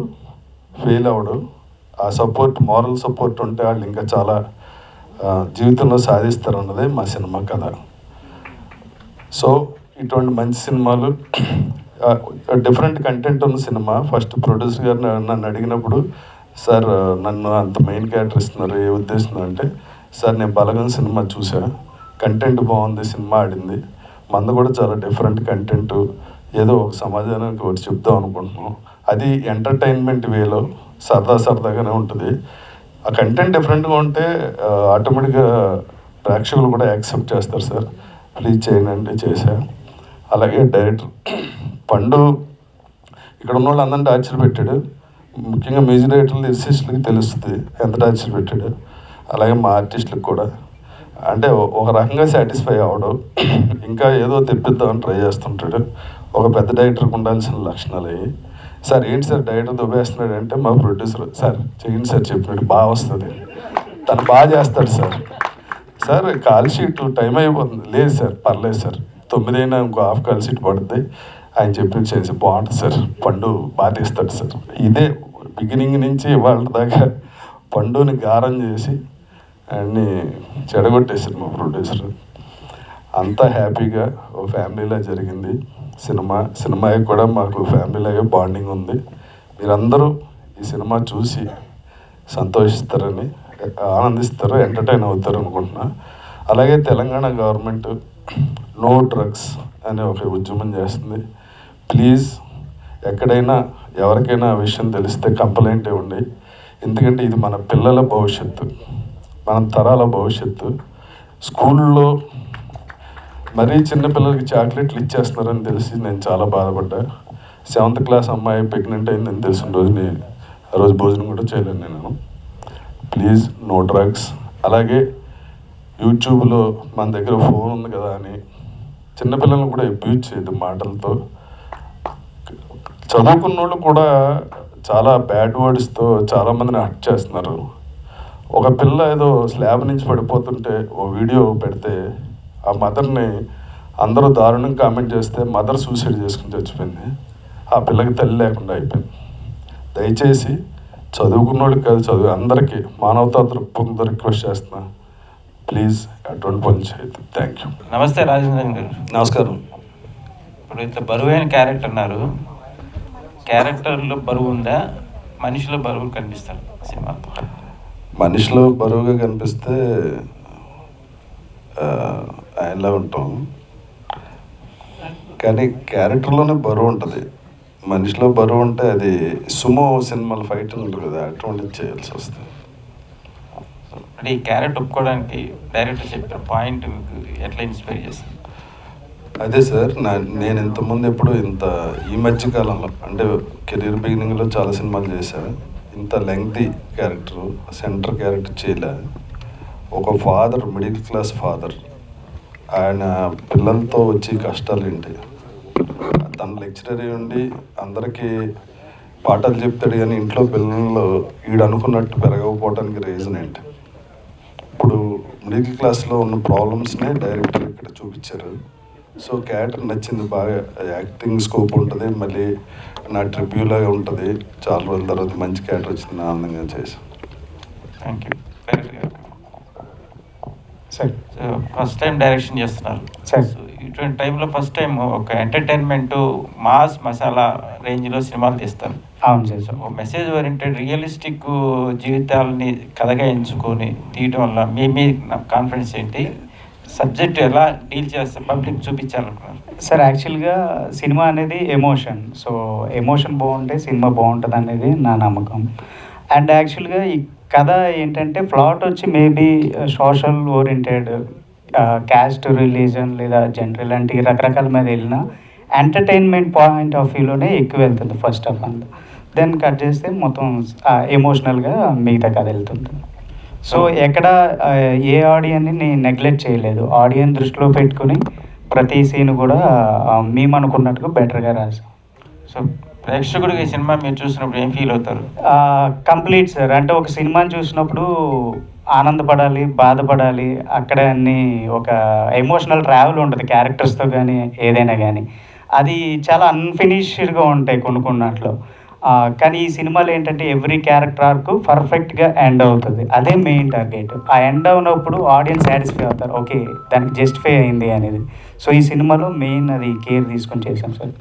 ఫెయిల్ అవడు. ఆ సపోర్ట్, మారల్ సపోర్ట్ ఉంటే వాళ్ళు ఇంకా చాలా జీవితంలో సాధిస్తారు అన్నదే మా సినిమా కథ. సో ఇటువంటి మంచి సినిమాలు, డిఫరెంట్ కంటెంట్ ఉన్న సినిమా. ఫస్ట్ ప్రొడ్యూసర్ గారు నన్ను అడిగినప్పుడు, సార్ నన్ను అంత మెయిన్ క్యారెక్టర్ ఇస్తున్నారు, ఏ ఉద్దేశం అంటే, సార్ నేను బలగం సినిమా చూసా, కంటెంట్ బాగుంది, సినిమా ఆడింది, మంద కూడా చాలా డిఫరెంట్ కంటెంట్, ఏదో ఒక సమాజానికి ఒకటి చెప్దాం అనుకుంటున్నాం, అది ఎంటర్టైన్మెంట్ వేలో సరదాగానే ఉంటుంది. ఆ కంటెంట్ డిఫరెంట్గా ఉంటే ఆటోమేటిక్గా ప్రేక్షకులు కూడా యాక్సెప్ట్ చేస్తారు. సార్ ప్లీజ్ చేయండి, చేశా. అలాగే డైరెక్టర్ పండు ఇక్కడ ఉన్న వాళ్ళు అందరినీ టార్చర్ పెట్టాడు. ముఖ్యంగా మ్యూజిక్ డైరెక్టర్లు, లిరిసిస్టులకి తెలుస్తుంది ఎంత టార్చర్ పెట్టాడు. అలాగే మా ఆర్టిస్టులకు కూడా అంటే ఒక రకంగా సాటిస్ఫై అవ్వడం, ఇంకా ఏదో తెప్పిద్దామని ట్రై చేస్తుంటాడు. ఒక పెద్ద డైరెక్టర్కి ఉండాల్సిన లక్షణాలు అవి. సార్ ఏంటి సార్ డైరెక్టర్ దుబ్బేస్తున్నాడు అంటే మా ప్రొడ్యూసర్, సార్ చేయండి సార్ చెప్పినట్టు బాగా వస్తుంది, తను బాగా చేస్తాడు sir. Sir call sheet time అయిపోతుంది, లేదు సార్ పర్లేదు సార్ 9 అయినా ఇంకో హాఫ్ కాల్ షీట్ పడుతుంది, ఆయన చెప్పినట్టు చేసి బాగుంటుంది సార్, పండు బాగా తీస్తాడు సార్. ఇదే బిగినింగ్ నుంచి వాళ్ళ దాకా పండుని గారం చేసి ఆయన్ని చెడగొట్టేశారు మా ప్రొడ్యూసర్. అంతా హ్యాపీగా ఓ ఫ్యామిలీలా జరిగింది సినిమాకి కూడా మాకు ఫ్యామిలీలాగే బాండింగ్ ఉంది. మీరందరూ ఈ సినిమా చూసి సంతోషిస్తారని, ఆనందిస్తారు, ఎంటర్టైన్ అవుతారు అనుకుంటున్నా. అలాగే తెలంగాణ గవర్నమెంట్ నో డ్రగ్స్ అనే ఒక ఉద్యమం చేస్తుంది. ప్లీజ్ ఎక్కడైనా ఎవరికైనా ఆ విషయం తెలిస్తే కంప్లైంట్ ఇవ్వండి. ఎందుకంటే ఇది మన పిల్లల భవిష్యత్తు, మన తరాల భవిష్యత్తు. స్కూల్లో మరీ చిన్నపిల్లలకి చాక్లెట్లు ఇచ్చేస్తున్నారని తెలిసి నేను చాలా బాధపడ్డా. 7th క్లాస్ అమ్మాయి ప్రెగ్నెంట్ అయిందని తెలిసిన రోజుని ఆ రోజు భోజనం కూడా చేయలేను నేను. Please no drugs. అలాగే యూట్యూబ్లో మన దగ్గర ఫోన్ ఉంది కదా అని చిన్నపిల్లలను కూడా అబ్యూజ్ చేయదు మాటలతో. చదువుకున్న వాళ్ళు కూడా చాలా బ్యాడ్ వర్డ్స్తో చాలామందిని హర్ట్ చేస్తున్నారు. ఒక పిల్ల ఏదో స్లాబ్ నుంచి పడిపోతుంటే ఓ వీడియో పెడితే ఆ మదర్ని అందరూ దారుణంగా కామెంట్ చేస్తే మదర్ సూసైడ్ చేసుకుని చచ్చిపోయింది. ఆ పిల్లకి తల్లి లేకుండా అయిపోయింది. దయచేసి చదువుకున్న వాళ్ళకి కాదు, అందరికీ మానవతా దృక్పథంతో రిక్వెస్ట్ చేస్తున్నా, ప్లీజ్ అటువంటి పని చేయదు. Thank you. నమస్తే రాజేంద్రన్ గారు. నమస్కారం. ఇప్పుడు ఇంత బరువైన క్యారెక్టర్ అన్నారు, క్యారెక్టర్లో బరువు ఉందా, మనిషిలో బరువు కనిపిస్తాడు సినిమా? మనిషిలో బరువుగా కనిపిస్తే ఆయనలా ఉంటాం, కానీ క్యారెక్టర్లోనే బరువు ఉంటుంది. మనిషిలో బరువు ఉంటే అది సుమో సినిమాలు ఫైట్ ఉంటుంది కదా, అటువంటిది చేయాల్సి వస్తుంది. అంటే ఈ క్యారెక్టర్ ఒప్పుకోవడానికి డైరెక్టర్ చెప్పిన పాయింట్ మీకు ఎట్లా ఇన్స్పైర్ చేస్తుంది? అదే సార్ నేను ఇంతకుముందు ఎప్పుడు ఇంత ఈ మధ్య కాలంలో అంటే కెరీర్ బిగినింగ్లో చాలా సినిమాలు చేశాను. ఇంత లెంగ్తీ క్యారెక్టర్ సెంటర్ క్యారెక్టర్ చేయలే. ఒక ఫాదర్, మిడిల్ క్లాస్ ఫాదర్, ఆయన పిల్లలతో వచ్చి కష్టాలు ఏంటి, తన లెక్చరరీ ఉండి అందరికీ పాఠాలు చెప్తాడు కానీ ఇంట్లో పిల్లలు వీడు అనుకున్నట్టు పెరగకపోవడానికి రీజన్ ఏంటి? ఇప్పుడు మిడిల్ క్లాస్లో ఉన్న ప్రాబ్లమ్స్నే డైరెక్టర్ ఇక్కడ చూపించారు. సో క్యారెక్టర్ నచ్చింది బాగా. యాక్టింగ్ స్కోప్ ఉంటుంది, మళ్ళీ నా ట్రిబ్యూలాగా ఉంటుంది. చాలా రోజుల తర్వాత మంచి క్యారెక్టర్ వచ్చింది, ఆనందంగా చేశాను. Thank you. Sir first time direction చేస్తున్నారు సార్. ఇటువంటి టైంలో ఫస్ట్ టైం ఒక ఎంటర్టైన్మెంట్ మాస్ మసాలా రేంజ్లో సినిమాలు తీస్తారు. అవును sir. So message oriented realistic జీవితాలని కథగా ఎంచుకొని తీయటం వల్ల మీ కాన్ఫిడెన్స్ ఏంటి? సబ్జెక్ట్ ఎలా డీల్ చేస్తే పబ్లిక్ చూపించాలనుకున్నారు? సార్ యాక్చువల్గా సినిమా అనేది ఎమోషన్. సో ఎమోషన్ బాగుంటే సినిమా బాగుంటుంది అనేది నా నమ్మకం. అండ్ యాక్చువల్గా ఈ కథ ఏంటంటే ప్లాట్ వచ్చి maybe social oriented, caste, religion లేదా జెండర్ ఇలాంటి రకరకాల మీద వెళ్ళిన ఎంటర్టైన్మెంట్ పాయింట్ ఆఫ్ వ్యూలోనే ఎక్కువ వెళ్తుంది first of all. Then cut చేస్తే మొత్తం ఎమోషనల్గా మిగతా కథ వెళ్తుంది. సో ఎక్కడ ఏ ఆడియన్ని నేను నెగ్లెక్ట్ చేయలేదు. ఆడియన్ దృష్టిలో పెట్టుకుని ప్రతి సీన్ కూడా మేము అనుకున్నట్టుగా బెటర్గా రాసాం. సో ప్రేక్షకుడికి ఈ సినిమా మీరు చూసినప్పుడు ఏం ఫీల్ అవుతారు? Complete sir. అంటే ఒక సినిమాని చూసినప్పుడు ఆనందపడాలి, బాధపడాలి, అక్కడ అన్ని ఒక ఎమోషనల్ ట్రావెల్ ఉంటుంది క్యారెక్టర్స్తో కానీ ఏదైనా కానీ. అది చాలా అన్ఫినిష్డ్గా ఉంటాయి కొన్నిట్లో. కానీ ఈ సినిమాలో ఏంటంటే ఎవ్రీ క్యారెక్టర్ ఆర్క్ పర్ఫెక్ట్గా ఎండ్ అవుతుంది. అదే మెయిన్ టార్గెట్. ఆ ఎండ్ అవునప్పుడు ఆడియన్స్ సాటిస్ఫై అవుతారు, ఓకే దానికి జస్టిఫై అయింది అనేది. సో ఈ సినిమాలో మెయిన్ అది కేర్ తీసుకొని చేశాం సార్.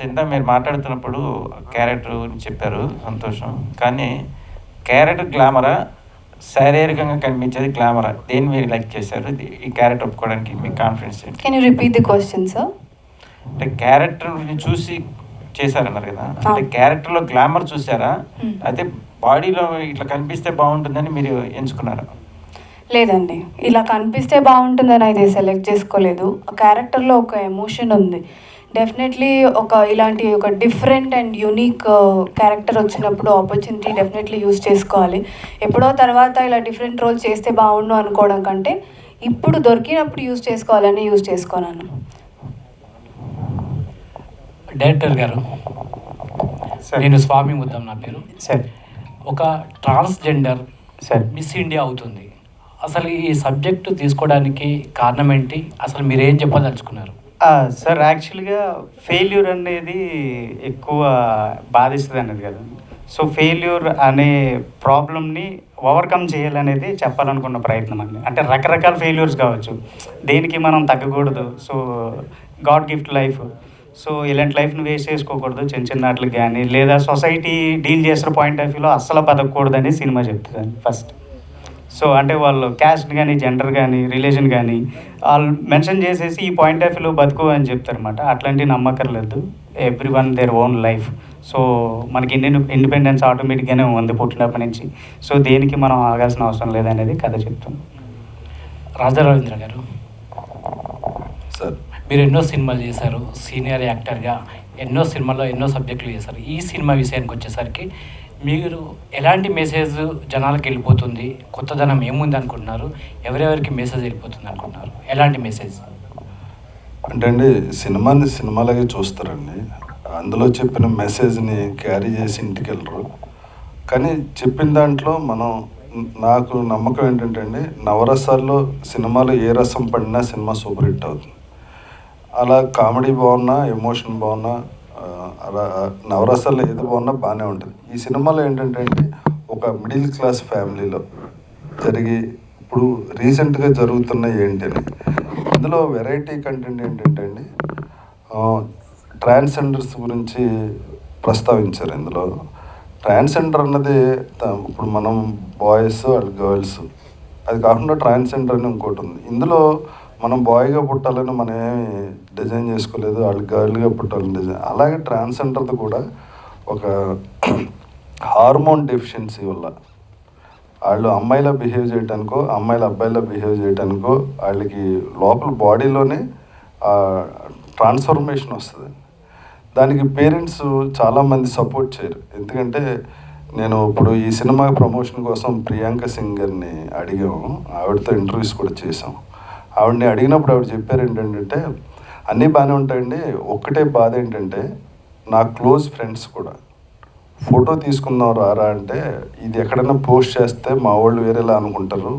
ఇంత మీరు మాట్లాడుతున్నప్పుడు క్యారెక్టర్ గురించి చెప్పారు, సంతోషం. కానీ క్యారెక్టర్ గ్లామరా, శారీరకంగా కనిపించేది గ్లామరా, దేన్ని మీరు లైక్ చేశారు? ఈ క్యారెక్టర్ ఒప్పుకోవడానికి మీ కాన్ఫిడెన్స్ ఏంటి? Can you repeat the question sir? అంటే క్యారెక్టర్ని చూసి చేశారన్నారు కదా, అంటే క్యారెక్టర్లో గ్లామర్ చూసారా, అయితే బాడీలో ఇట్లా కనిపిస్తే బాగుంటుందని మీరు ఎంచుకున్నారా? లేదండి, ఇలా కనిపిస్తే బాగుంటుందని అయితే సెలెక్ట్ చేసుకోలేదు. ఆ క్యారెక్టర్లో ఒక ఎమోషన్ ఉంది. డెఫినెట్లీ ఇలాంటి ఒక డిఫరెంట్ అండ్ యూనిక్ క్యారెక్టర్ వచ్చినప్పుడు ఆపర్చునిటీ డెఫినెట్లీ యూజ్ చేసుకోవాలి. ఎప్పుడో తర్వాత ఇలా డిఫరెంట్ రోల్ చేస్తే బాగుండు అనుకోవడం కంటే ఇప్పుడు దొరికినప్పుడు యూజ్ చేసుకోవాలని యూజ్ చేసుకున్నాను. డైరెక్టర్ గారు, నేను స్వామి ముద్దం నా పేరు సార్. ఒక ట్రాన్స్జెండర్ మిస్ ఇండియా అవుతుంది. అసలు ఈ సబ్జెక్టు తీసుకోవడానికి కారణం ఏంటి? అసలు మీరేం చెప్పదలుచుకున్నారు? సార్ యాక్చువల్గా ఫెయిల్యూర్ అనేది ఎక్కువ బాధిస్తుంది అన్నది కదా. సో ఫెయిల్యూర్ అనే ప్రాబ్లమ్ని ఓవర్కమ్ చేయాలనేది చెప్పాలనుకున్న ప్రయత్నం అండి. అంటే రకరకాల ఫెయిల్యూర్స్ కావచ్చు, దేనికి మనం తగ్గకూడదు. So god gift life. So ఇలాంటి లైఫ్ని వేస్ట్ చేసుకోకూడదు చిన్న చిన్న వాటికి కానీ, లేదా సొసైటీ డీల్ చేసిన పాయింట్ ఆఫ్ వ్యూలో అస్సలు బతకూడదని సినిమా చెప్తుంది ఫస్ట్. సో అంటే వాళ్ళు క్యాస్ట్ కానీ, జెండర్ కానీ, రిలీజన్ కానీ వాళ్ళు మెన్షన్ చేసేసి ఈ పాయింట్ ఆఫ్ వ్యూలో బతుకు అని చెప్తారన్నమాట. అట్లాంటివి నమ్మకర్లేదు. Everyone their own life. So మనకి ఇండిపెండెన్స్ ఆటోమేటిక్గానే ఉంది పుట్టినప్పటి నుంచి. సో దేనికి మనం ఆగాల్సిన అవసరం లేదనేది కథ చెప్తాం. రాజా రవీంద్ర గారు, సార్ మీరు ఎన్నో సినిమాలు చేశారు, సీనియర్ యాక్టర్గా ఎన్నో సినిమాల్లో ఎన్నో సబ్జెక్టులు చేశారు. ఈ సినిమా విషయానికి వచ్చేసరికి మీరు ఎలాంటి మెసేజ్ జనాలకు వెళ్ళిపోతుంది, కొత్తదనం ఏముంది అనుకుంటున్నారు, ఎవరెవరికి మెసేజ్ వెళ్ళిపోతుంది అనుకుంటున్నారు, ఎలాంటి మెసేజ్? అంటే అండి, సినిమాని సినిమాలాగే చూస్తారండి. అందులో చెప్పిన మెసేజ్ని క్యారీ చేసి ఇంటికి వెళ్ళరు. కానీ చెప్పిన దాంట్లో నాకు నమ్మకం ఏంటంటే అండి, నవరసాల్లో సినిమాలో ఏ రసం పడినా సినిమా సూపర్ హిట్ అవుతుంది. అలా కామెడీ బాగున్నా, ఎమోషన్ బాగున్నా, నవరసాల్లో ఏది బాగున్నా బాగానే ఉంటుంది. ఈ సినిమాలో ఏంటంటే అండి, ఒక మిడిల్ క్లాస్ ఫ్యామిలీలో ఇప్పుడు రీసెంట్గా జరుగుతున్న ఏంటని, ఇందులో వెరైటీ కంటెంట్ ఏంటంటే అండి, ట్రాన్స్జెండర్స్ గురించి ప్రస్తావించారు. ఇందులో ట్రాన్స్జెండర్ అన్నది ఇప్పుడు మనం బాయ్స్ అండ్ గర్ల్స్, అది కాకుండా ట్రాన్స్జెండర్ అని ఇంకోటి ఉంది. ఇందులో మనం బాయ్గా పుట్టాలని మనం ఏమి డిజైన్ చేసుకోలేదు, వాళ్ళు గర్ల్గా పుట్టాలని డిజైన్. అలాగే ట్రాన్స్జెండర్ది కూడా ఒక హార్మోన్ డెఫిషియన్సీ వల్ల వాళ్ళు అమ్మాయిలా బిహేవ్ చేయడానికో అమ్మాయిల అబ్బాయిలా బిహేవ్ చేయడానికో వాళ్ళకి లోపల బాడీలోనే ట్రాన్స్ఫర్మేషన్ వస్తుంది. దానికి పేరెంట్స్ చాలామంది సపోర్ట్ చేయరు. ఎందుకంటే నేను ఇప్పుడు ఈ సినిమా ప్రమోషన్ కోసం ప్రియాంక సింగ్ గారిని అడిగాము, ఆవిడతో ఇంటర్వ్యూస్ కూడా చేసాం. ఆవిడని అడిగినప్పుడు ఆవిడ చెప్పారు ఏంటంటే అన్నీ బాగానే ఉంటాయండి, ఒక్కటే బాధ ఏంటంటే నా క్లోజ్ ఫ్రెండ్స్ కూడా ఫోటో తీసుకుందాం రారా అంటే ఇది ఎక్కడైనా పోస్ట్ చేస్తే మా వాళ్ళు వేరేలా అనుకుంటారు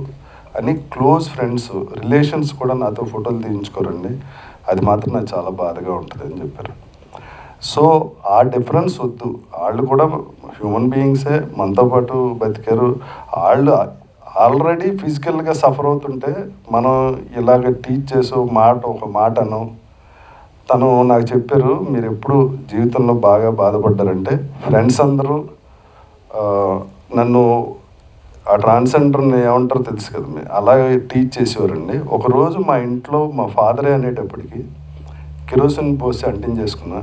అని క్లోజ్ ఫ్రెండ్స్ రిలేషన్స్ కూడా నాతో ఫోటోలు తీయించుకోరండి, అది మాత్రం నాకు చాలా బాధగా ఉంటుంది అని చెప్పారు. సో ఆ డిఫరెన్స్ వద్దు, వాళ్ళు కూడా హ్యూమన్ బీయింగ్సే, మనతో పాటు బతికారు. వాళ్ళు ఆల్రెడీ ఫిజికల్గా సఫర్ అవుతుంటే మనం ఇలాగ టీచ్ చేసో ఒక మాటను తను నాకు చెప్పారు, మీరు ఎప్పుడు జీవితంలో బాగా బాధపడ్డారంటే ఫ్రెండ్స్ అందరూ నన్ను ఆ ట్రాన్స్జెండర్ని ఏమంటారో తెలుసు కదా మీరు, అలాగే టీచ్ చేసేవారండి. ఒకరోజు మా ఇంట్లో మా ఫాదరే అనేటప్పటికి కిరోసిన్ పోసి అంటించేసుకున్నా,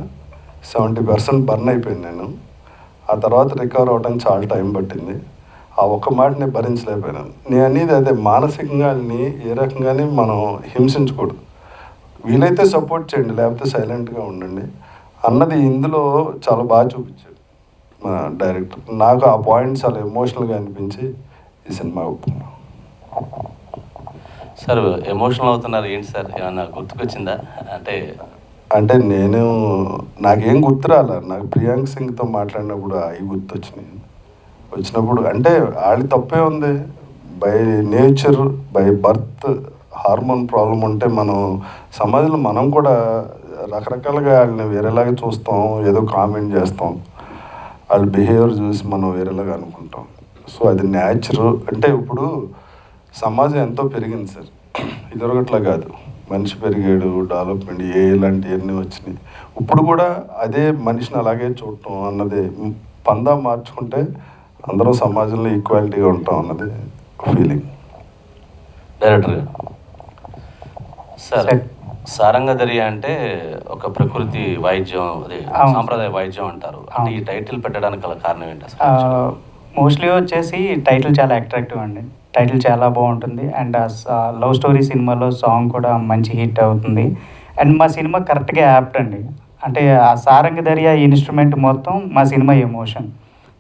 70% బర్న్ అయిపోయింది నేను. ఆ తర్వాత రికవర్ అవ్వడానికి చాలా టైం పట్టింది. ఆ ఒక్క మాట నేను భరించలేకపోయాను. నేను అనేది అదే, మానసికంగా ఏ రకంగానే మనం హింసించకూడదు. వీలైతే సపోర్ట్ చేయండి, లేకపోతే సైలెంట్గా ఉండండి అన్నది ఇందులో చాలా బాగా చూపించాడు మా డైరెక్టర్. నాకు ఆ పాయింట్ చాలా ఎమోషనల్గా అనిపించి ఈ సినిమా ఒప్పుకున్నాను. సార్ ఎమోషనల్ అవుతున్నారు ఏంటి సార్, ఏమన్నా గుర్తుకొచ్చిందా? అంటే నాకేం గుర్తు రాలే, నాకు ప్రియాంక్ సింగ్తో మాట్లాడినప్పుడు అవి వచ్చినప్పుడు అంటే వాళ్ళ తప్పే ఉంది. By nature by birth hormone problem ఉంటే మనం సమాజంలో మనం కూడా రకరకాలుగా వాళ్ళని వేరేలాగా చూస్తాం, ఏదో కామెంట్ చేస్తాం, వాళ్ళ బిహేవియర్ చూసి మనం వేరేలాగా అనుకుంటాం. సో అది న్యాచురల్. అంటే ఇప్పుడు సమాజం ఎంతో పెరిగింది సార్, ఇదొరగట్లా కాదు, మనిషి పెరిగాడు, డెవలప్మెంట్ ఇలాంటివన్నీ వచ్చినాయి. ఇప్పుడు కూడా అదే మనిషిని అలాగే చూడటం అన్నది పందా మార్చుకుంటే అందరం సమాజంలో ఈక్వాలిటీగా ఉంటాం అన్నది ఫీలింగ్. డైరెక్టర్ గారు సార్, సారంగధరి అంటే ఒక ప్రకృతి వాయిద్యం, అదే సాంప్రదాయ వాయిద్యం అంటారు. అంటే ఈ టైటిల్ పెట్టడానికి గల కారణం ఏంటి అసలు? మోస్ట్లీ వచ్చేసి టైటిల్ చాలా అట్రాక్టివ్ అండి, టైటిల్ చాలా బాగుంటుంది. అండ్ లవ్ స్టోరీ సినిమాలో సాంగ్ కూడా మంచి హిట్ అవుతుంది. అండ్ మా సినిమా కరెక్ట్గా యాప్ట్ అండి, అంటే ఆ సారంగధరి ఆ ఇన్స్ట్రుమెంట్ మొత్తం మా సినిమా ఎమోషన్.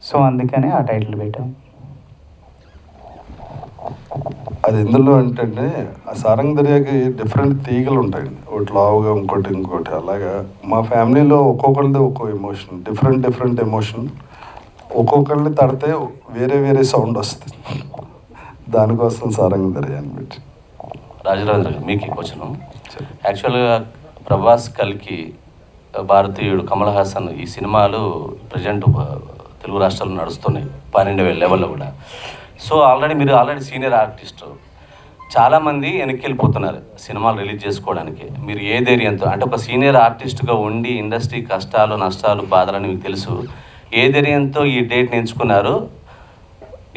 సో అందుకనే ఆ టైటిల్ పెట్టాం. అది ఎందులో అంటే ఆ సారంగధరియాకి డిఫరెంట్ తీగలు ఉంటాయండి, ఒకటి లావుగా ఇంకోటి అలాగా. మా ఫ్యామిలీలో ఒక్కొక్కరిది ఒక్కో ఎమోషన్, డిఫరెంట్ ఎమోషన్. ఒక్కొక్కరిని తడితే వేరే సౌండ్ వస్తుంది, దానికోసం సారంగధరి అని పెట్టి. రాజరాజు గారు మీకు క్వశ్చన్. యాక్చువల్గా ప్రభాస్, కల్కి, భారతీయుడు కమల్ హాసన్ ఈ సినిమాలు ప్రజెంట్ తెలుగు రాష్ట్రాల్లో నడుస్తున్నాయి 12,000 లెవెల్లో కూడా. సో మీరు ఆల్రెడీ సీనియర్ ఆర్టిస్ట్, చాలామంది వెనక్కి వెళ్ళిపోతున్నారు సినిమాలు రిలీజ్ చేసుకోవడానికి. మీరు ఏ ధైర్యంతో, అంటే ఒక సీనియర్ ఆర్టిస్ట్గా ఉండి ఇండస్ట్రీ కష్టాలు నష్టాలు బాధలని మీకు తెలుసు, ఏ ధైర్యంతో ఈ డేట్ని ఎంచుకున్నారు?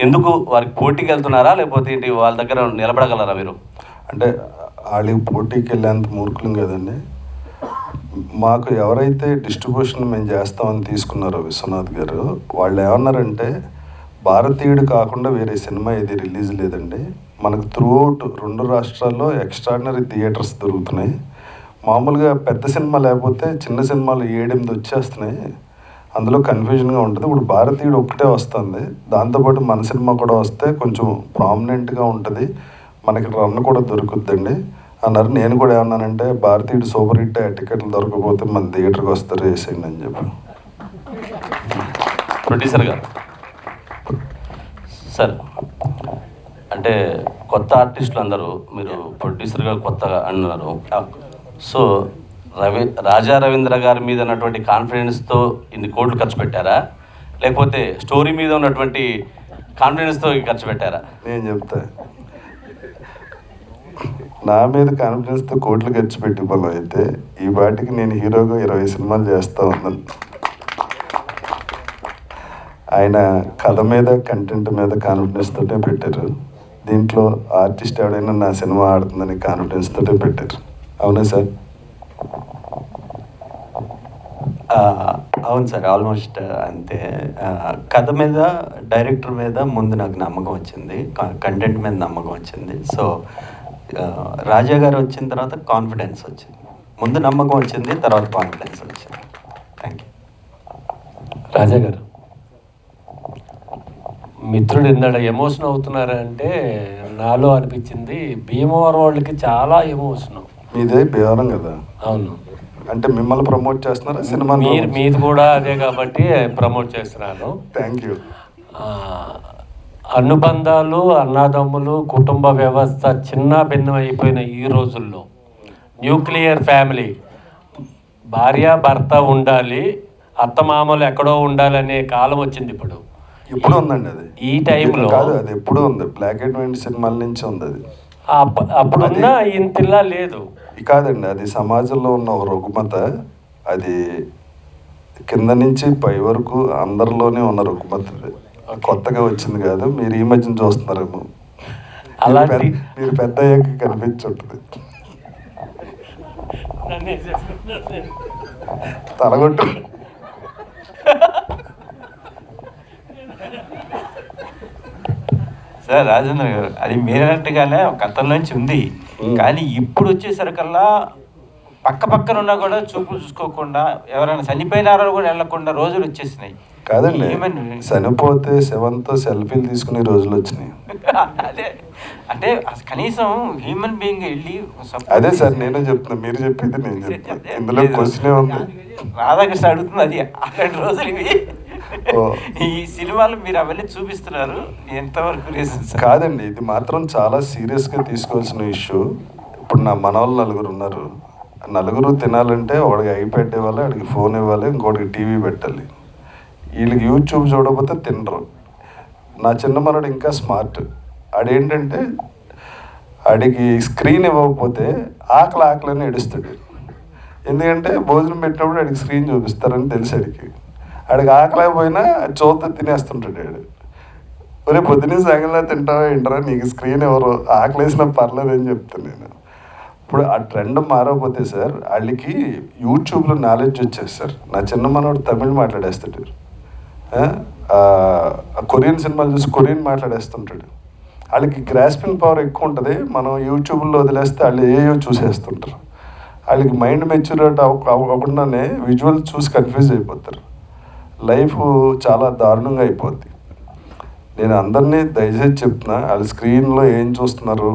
ఎందుకు వారికి పోటీకి వెళ్తున్నారా, లేకపోతే ఏంటి వాళ్ళ దగ్గర నిలబడగలరా మీరు? అంటే వాళ్ళకి పోటీకి వెళ్ళేంత మూర్ఖులం కదండి. మాకు ఎవరైతే డిస్ట్రిబ్యూషన్ మేము చేస్తామని తీసుకున్నారో విశ్వనాథ్ గారు, వాళ్ళు ఏమన్నారంటే భారతీయుడు కాకుండా వేరే సినిమా ఏది రిలీజ్ లేదండి, మనకు త్రూఅవుట్ 2 రాష్ట్రాల్లో ఎక్స్ట్రాడినరీ థియేటర్స్ దొరుకుతున్నాయి, మామూలుగా పెద్ద సినిమా లేకపోతే చిన్న సినిమాలు 7-8 వచ్చేస్తున్నాయి, అందులో కన్ఫ్యూజన్గా ఉంటుంది. ఇప్పుడు భారతీయుడు ఒక్కటే వస్తుంది, దాంతోపాటు మన సినిమా కూడా వస్తే కొంచెం ప్రామినెంట్గా ఉంటుంది, మనకి రన్ కూడా దొరుకుద్దండి అన్నారు. నేను కూడా ఏమన్నానంటే భారతీయుడు సూపర్ హిట్, టికెట్లు దొరకకపోతే మన థియేటర్కి వస్తారు వేసేయండి అని చెప్పి. ప్రొడ్యూసర్ గారు సార్, అంటే కొత్త ఆర్టిస్టులు అందరూ, మీరు ప్రొడ్యూసర్గా కొత్తగా అన్నారు. సో రాజా రవీంద్ర గారి మీద ఉన్నటువంటి కాన్ఫిడెన్స్తో ఇన్ని కోట్లు ఖర్చు పెట్టారా, లేకపోతే స్టోరీ మీద ఉన్నటువంటి కాన్ఫిడెన్స్తో ఖర్చు పెట్టారా? నేను చెప్తా, నా మీద కాన్ఫిడెన్స్తో కోట్లు ఖర్చు పెట్టి పనులు అయితే ఈ పాటికి నేను హీరోగా 20 సినిమాలు చేస్తూ ఉన్నాను. ఆయన కథ మీద కంటెంట్ మీద కాన్ఫిడెన్స్ తోటే పెట్టారు. దీంట్లో ఆర్టిస్ట్ ఎవడైనా నా సినిమా ఆడుతుందని కాన్ఫిడెన్స్ తోటే పెట్టారు. అవునా సార్? అవును సార్, ఆల్మోస్ట్ అంతే. కథ మీద, డైరెక్టర్ మీద ముందు నాకు నమ్మకం వచ్చింది, కంటెంట్ మీద నమ్మకం వచ్చింది. సో రాజా గారు వచ్చిన తర్వాత కాన్ఫిడెన్స్ వచ్చింది. ముందు నమ్మకం వచ్చింది, తర్వాత కాన్ఫిడెన్స్ వచ్చింది. Thank you. రాజా గారు, మిత్రుడు ఇందాక ఎమోషన్ అవుతున్నారంటే నాలో అనిపించింది భీమవరం వాళ్ళకి చాలా ఎమోషన్. మీదే భీమవరం కదా? అవును. అంటే మిమ్మల్ని ప్రమోట్ చేస్తున్నారా సినిమా? మీది కూడా అదే కాబట్టి ప్రమోట్ చేస్తున్నాను. Thank you. అనుబంధాలు, అన్నదమ్ములు, కుటుంబ వ్యవస్థ చిన్న భిన్నం అయిపోయిన ఈ రోజుల్లో న్యూక్లియర్ ఫ్యామిలీ, భార్య భర్త ఉండాలి, అత్తమామలు ఎక్కడో ఉండాలనే కాలం వచ్చింది ఇప్పుడు. ఇప్పుడు ఉందండి అది. ఈ టైంలో కాదు, అది ఎప్పుడు ఉంది. బ్లాక్ అండ్ వైట్ సినిమాల నుంచి ఉంది అది. అప్పుడున్న ఇంతిలా లేదు. కాదండి, అది సమాజంలో ఉన్న ఒక రుగ్మత. అది కింద నుంచి పై వరకు అందరిలోనే ఉన్న రుగ్మత. కొత్తగా వచ్చింది కాదు, మీరు ఈ మధ్యన చూస్తున్నారేమో. మీరు పెద్ద అయ్యాక కనిపించుంటుంది. తలగొట్టు. సార్ రాజేంద్ర గారు, అది మీరన్నట్టుగానే గతం నుంచి ఉంది. కానీ ఇప్పుడు వచ్చేసరికల్లా పక్క పక్కన ఉన్నా కూడా చూపులు చూసుకోకుండా, ఎవరైనా చనిపోయినారో కూడా వెళ్ళకుండా రోజులు వచ్చేసినాయి. కాదండి, చనిపోతే శవంతో సెల్ఫీలు తీసుకునే రోజులు వచ్చినాయి. అదే అంటే కనీసం హ్యూమన్ బీయింగ్ వెళ్ళి అదే సార్ నేను చెప్తున్నా, మీరు చెప్పింది నేను చెప్తున్నా. ఇందులో క్వశ్చనే ఉంది. రాధాకృష్ణ అడుగుతుంది అది. 2 రోజులు ఇవి ఈ సినిమాలు మీరు అవన్నీ చూపిస్తున్నారు, ఎంతవరకు రీజన్స్? కాదండి, ఇది మాత్రం చాలా సీరియస్గా తీసుకోవాల్సిన ఇష్యూ. ఇప్పుడు నా మనవాళ్ళు 4 ఉన్నారు. 4 తినాలంటే వాడికి ఐప్యాడ్ ఇవ్వాలి, వాడికి ఫోన్ ఇవ్వాలి, ఇంకోటికి టీవీ పెట్టాలి. వీళ్ళకి యూట్యూబ్ చూడకపోతే తినరు. నా చిన్న మనడు ఇంకా స్మార్ట్. ఆడేంటంటే ఆడికి స్క్రీన్ ఇవ్వకపోతే ఆకలిని ఏడుస్తాడు. ఎందుకంటే భోజనం పెట్టినప్పుడు ఆడికి స్క్రీన్ చూపిస్తారని తెలిసి ఆడికి ఆకలేకపోయినా చూస్తే తినేస్తుంటాడు. ఒరే పొద్దున్నే సాయంత్రం తింటావా ఏంటరా, నీకు స్క్రీన్ ఎవరు, ఆకలేసినా పర్లేదు అని చెప్తాను నేను. ఇప్పుడు ఆ ట్రెండ్ మారకపోతే సార్ వాళ్ళకి యూట్యూబ్లో నాలెడ్జ్ వచ్చేది సార్. నా చిన్న మనవాడు తమిళ్ మాట్లాడేస్తాడు, కొరియన్ సినిమాలు చూసి కొరియన్ మాట్లాడేస్తుంటాడు. వాళ్ళకి గ్రాస్పింగ్ పవర్ ఎక్కువ ఉంటుంది. మనం యూట్యూబ్లో వదిలేస్తే వాళ్ళు ఏయో చూసేస్తుంటారు. వాళ్ళకి మైండ్ మెచ్యూరిటీ అవ్వకుండానే విజువల్ చూసి కన్ఫ్యూజ్ అయిపోతారు. లైఫ్ చాలా దారుణంగా అయిపోద్ది. నేను అందరినీ దయచేసి చెప్తున్నా, వాళ్ళ స్క్రీన్లో ఏం చూస్తున్నారు.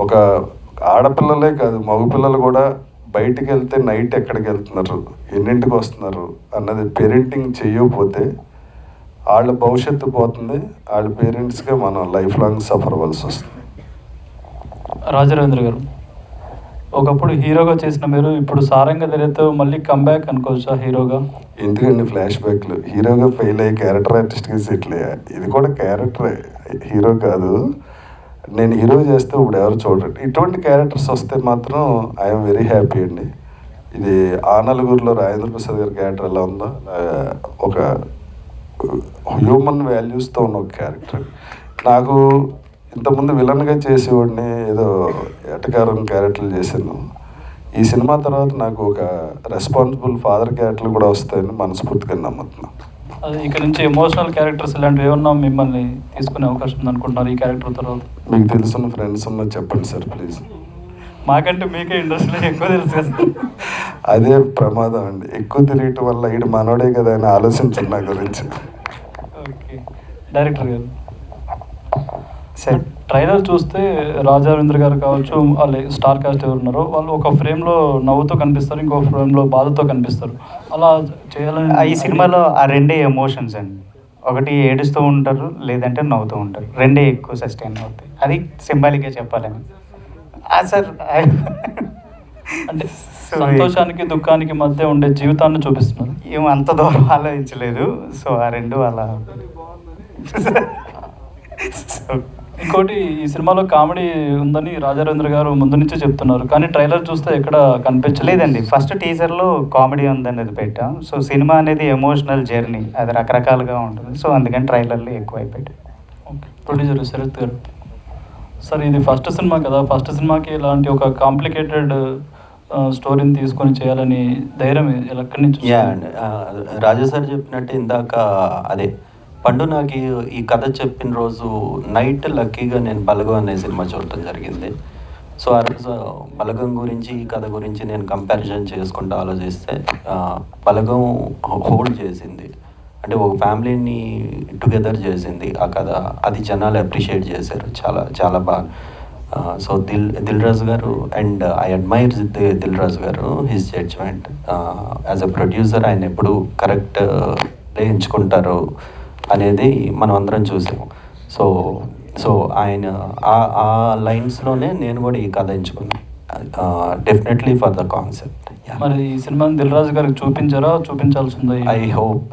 ఒక ఆడపిల్లలే కాదు, మగపిల్లలు కూడా బయటికి వెళ్తే నైట్ ఎక్కడికి వెళ్తున్నారు, ఎన్నింటికి వస్తున్నారు అన్నది పేరెంటింగ్ చేయకపోతే వాళ్ళ భవిష్యత్తు పోతుంది. వాళ్ళ పేరెంట్స్గా మనం లైఫ్ లాంగ్ సఫర్ అవ్వాల్సి వస్తుంది. రాజరేంద్ర గారు, ఒకప్పుడు హీరోగా చేసిన మీరు ఇప్పుడు సారంగధరితో మళ్ళీ కంబ్యాక్ అనుకోవచ్చా హీరోగా? ఎందుకండి ఫ్లాష్ బ్యాక్లు? హీరోగా ఫెయిల్ అయ్యి క్యారెక్టర్ ఆర్టిస్ట్గా సెటిల్ అయ్యా. ఇది కూడా క్యారెక్టరే, హీరో కాదు. నేను హీరో చేస్తే ఇప్పుడు ఎవరు చూడండి. ఇటువంటి క్యారెక్టర్స్ వస్తే మాత్రం ఐఎమ్ వెరీ హ్యాపీ అండి. ఇది ఆ నలుగురిలో రాజేంద్ర ప్రసాద్ గారి క్యారెక్టర్ ఎలా ఉందో, ఒక హ్యూమన్ వాల్యూస్తో ఉన్న ఒక క్యారెక్టర్. నాకు ఇంతకుముందు విలన్గా చేసేవాడిని, ఏదో ఎటకారం క్యారెక్టర్లు చేశాను. ఈ సినిమా తర్వాత నాకు ఒక రెస్పాన్సిబుల్ ఫాదర్ క్యారెక్టర్లు కూడా వస్తాయని మనస్ఫూర్తిగా నమ్ముతున్నాను. అది ఇక్కడ నుంచి ఎమోషనల్ క్యారెక్టర్స్ ఇలాంటివి ఏమన్నా మిమ్మల్ని తీసుకునే అవకాశం ఉంది అనుకుంటున్నారు ఈ క్యారెక్టర్ తర్వాత? మీకు తెలుసున్న ఫ్రెండ్స్ ఉన్నా చెప్పండి సార్ ప్లీజ్. మాకంటే మీకే ఇండస్ట్రీలో ఎక్కువ తెలుసు కదా. అదే ప్రమాదం అండి, ఎక్కువ తిరగటం వల్ల ఈడు మనోడే కదా అని ఆలోచించండి నా గురించి. ఓకే డైరెక్టర్ గారు, సార్ ట్రైలర్ చూస్తే రాజేంద్ర గారు కావచ్చు, వాళ్ళు స్టార్ కాస్ట్ ఎవరు ఉన్నారో వాళ్ళు ఒక ఫ్రేమ్లో నవ్వుతూ కనిపిస్తారు, ఇంకో ఫ్రేమ్లో బాధతో కనిపిస్తారు. అలా చేయాలని ఈ సినిమాలో ఆ 2 ఎమోషన్స్ అండి. ఒకటి ఏడుస్తూ ఉంటారు, లేదంటే నవ్వుతూ ఉంటారు. 2 ఎక్కువ సస్టైన్ అవుతాయి. అది సింబాలిక్గా చెప్పాలని సార్. అంటే సంతోషానికి దుఃఖానికి మధ్య ఉండే జీవితాన్ని చూపిస్తున్నారు. ఏమో అంత దూరం ఆలోచించలేదు. సో ఆ 2 అలా. ఇంకోటి, ఈ సినిమాలో కామెడీ ఉందని రాజేంద్ర గారు ముందు నుంచే చెప్తున్నారు, కానీ ట్రైలర్ చూస్తే ఎక్కడ కనిపించలేదండి. ఫస్ట్ టీజర్లో కామెడీ ఉందనేది పెట్టాం. సో సినిమా అనేది ఎమోషనల్ జర్నీ, అది రకరకాలుగా ఉంటుంది. సో అందుకని ట్రైలర్లో ఎక్కువ అయిపోయాయి. ఓకే, ప్రొడ్యూసర్ శరత్ గారు, సార్ ఇది ఫస్ట్ సినిమా కదా, ఫస్ట్ సినిమాకి ఇలాంటి ఒక కాంప్లికేటెడ్ స్టోరీని తీసుకొని చేయాలని ధైర్యం ఎక్కడి నుంచి యా అండి, రాజా సార్ చెప్పినట్టు ఇందాక అదే పండు నాకు ఈ కథ చెప్పిన రోజు నైట్ లక్కీగా నేను బలగం అనే సినిమా చూడటం జరిగింది. సో ఆ రోజు బలగం గురించి ఈ కథ గురించి నేను కంపారిజన్ చేసుకుంటూ ఆలోచిస్తే బలగం హోల్డ్ చేసింది, అంటే ఒక ఫ్యామిలీని టుగెదర్ చేసింది ఆ కథ. అది జనాలు అప్రిషియేట్ చేశారు చాలా చాలా బాగా. సో దిల్ రాజు గారు, and I admire Dil Raju గారు, his judgement as a producer. ఆయన ఎప్పుడు కరెక్ట్ ఎంచుకుంటారు అనేది మనం అందరం చూసాం. సో ఆయన ఆ లైన్స్లోనే నేను కూడా ఈ కథ ఎంచుకున్నాను, డెఫినెట్లీ ఫర్ ద కాన్సెప్ట్. మరి ఈ సినిమాని దిల్ రాజు గారికి చూపించారా, చూపించాల్సిందే? ఐ హోప్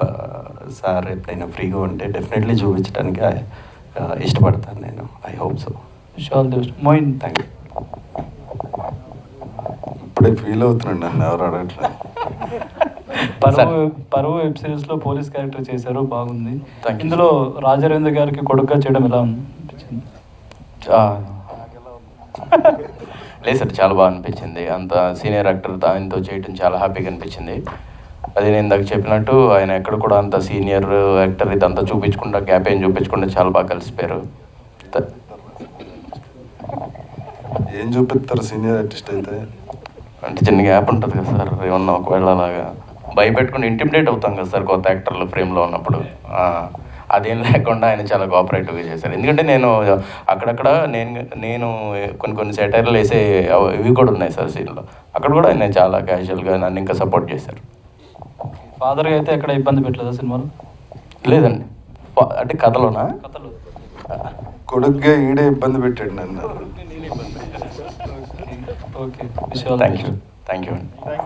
సార్ ఎప్పుడైనా ఫ్రీగా ఉంటే డెఫినెట్లీ చూపించడానికి ఇష్టపడతాను నేను. I hope so. Moin, thank you. ఇప్పుడే ఫీల్ అవుతున్నాండి, నన్ను ఎవరు అడగట్లేదు. పరువు వెబ్ సిరీస్లో పోలీస్ క్యారెక్టర్ చేశారు, బాగుంది. ఇందులో రాజారవీంద్ర గారికి కొడుకుగా చేయడం ఎలా అనిపించింది? లేదు సార్, చాలా బాగా అనిపించింది. అంత సీనియర్ యాక్టర్ ఆయనతో చేయడం చాలా హ్యాపీగా అనిపించింది. అది నేను ఇందాక చెప్పినట్టు ఆయన ఎక్కడ కూడా అంత సీనియర్ యాక్టర్ ఇదంతా చూపించకుండా, గ్యాప్ ఏం చూపించకుండా చాలా బాగా కలిసిపోయారు. ఏం చూపిస్తారు సీనియర్ ఆర్టిస్ట్ అయితే? అంటే చిన్న గ్యాప్ ఉంటుంది కదా సార్, ఏమన్నా ఒకవేళ అలాగా భయపెట్టుకుని ఇంటిమిడేట్ అవుతాం కదా సార్ కొత్త యాక్టర్లు ఫ్రేమ్లో ఉన్నప్పుడు. అదేం లేకుండా ఆయన చాలా కోఆపరేటివ్గా చేశారు. ఎందుకంటే నేను అక్కడక్కడ నేను కొన్ని సెటైర్లు వేసే ఇవి కూడా ఉన్నాయి సార్ సీన్లో. అక్కడ కూడా ఆయన చాలా క్యాజువల్గా నన్ను ఇంకా సపోర్ట్ చేశారు. ఫాదర్గా అయితే ఎక్కడ ఇబ్బంది పెట్టలేదా సినిమాలో? లేదండి, అంటే కథలోనా? కొడుకుగా ఈడే ఇబ్బంది పెట్టాడు నన్ను. ఓకే, థ్యాంక్ యూ అండి.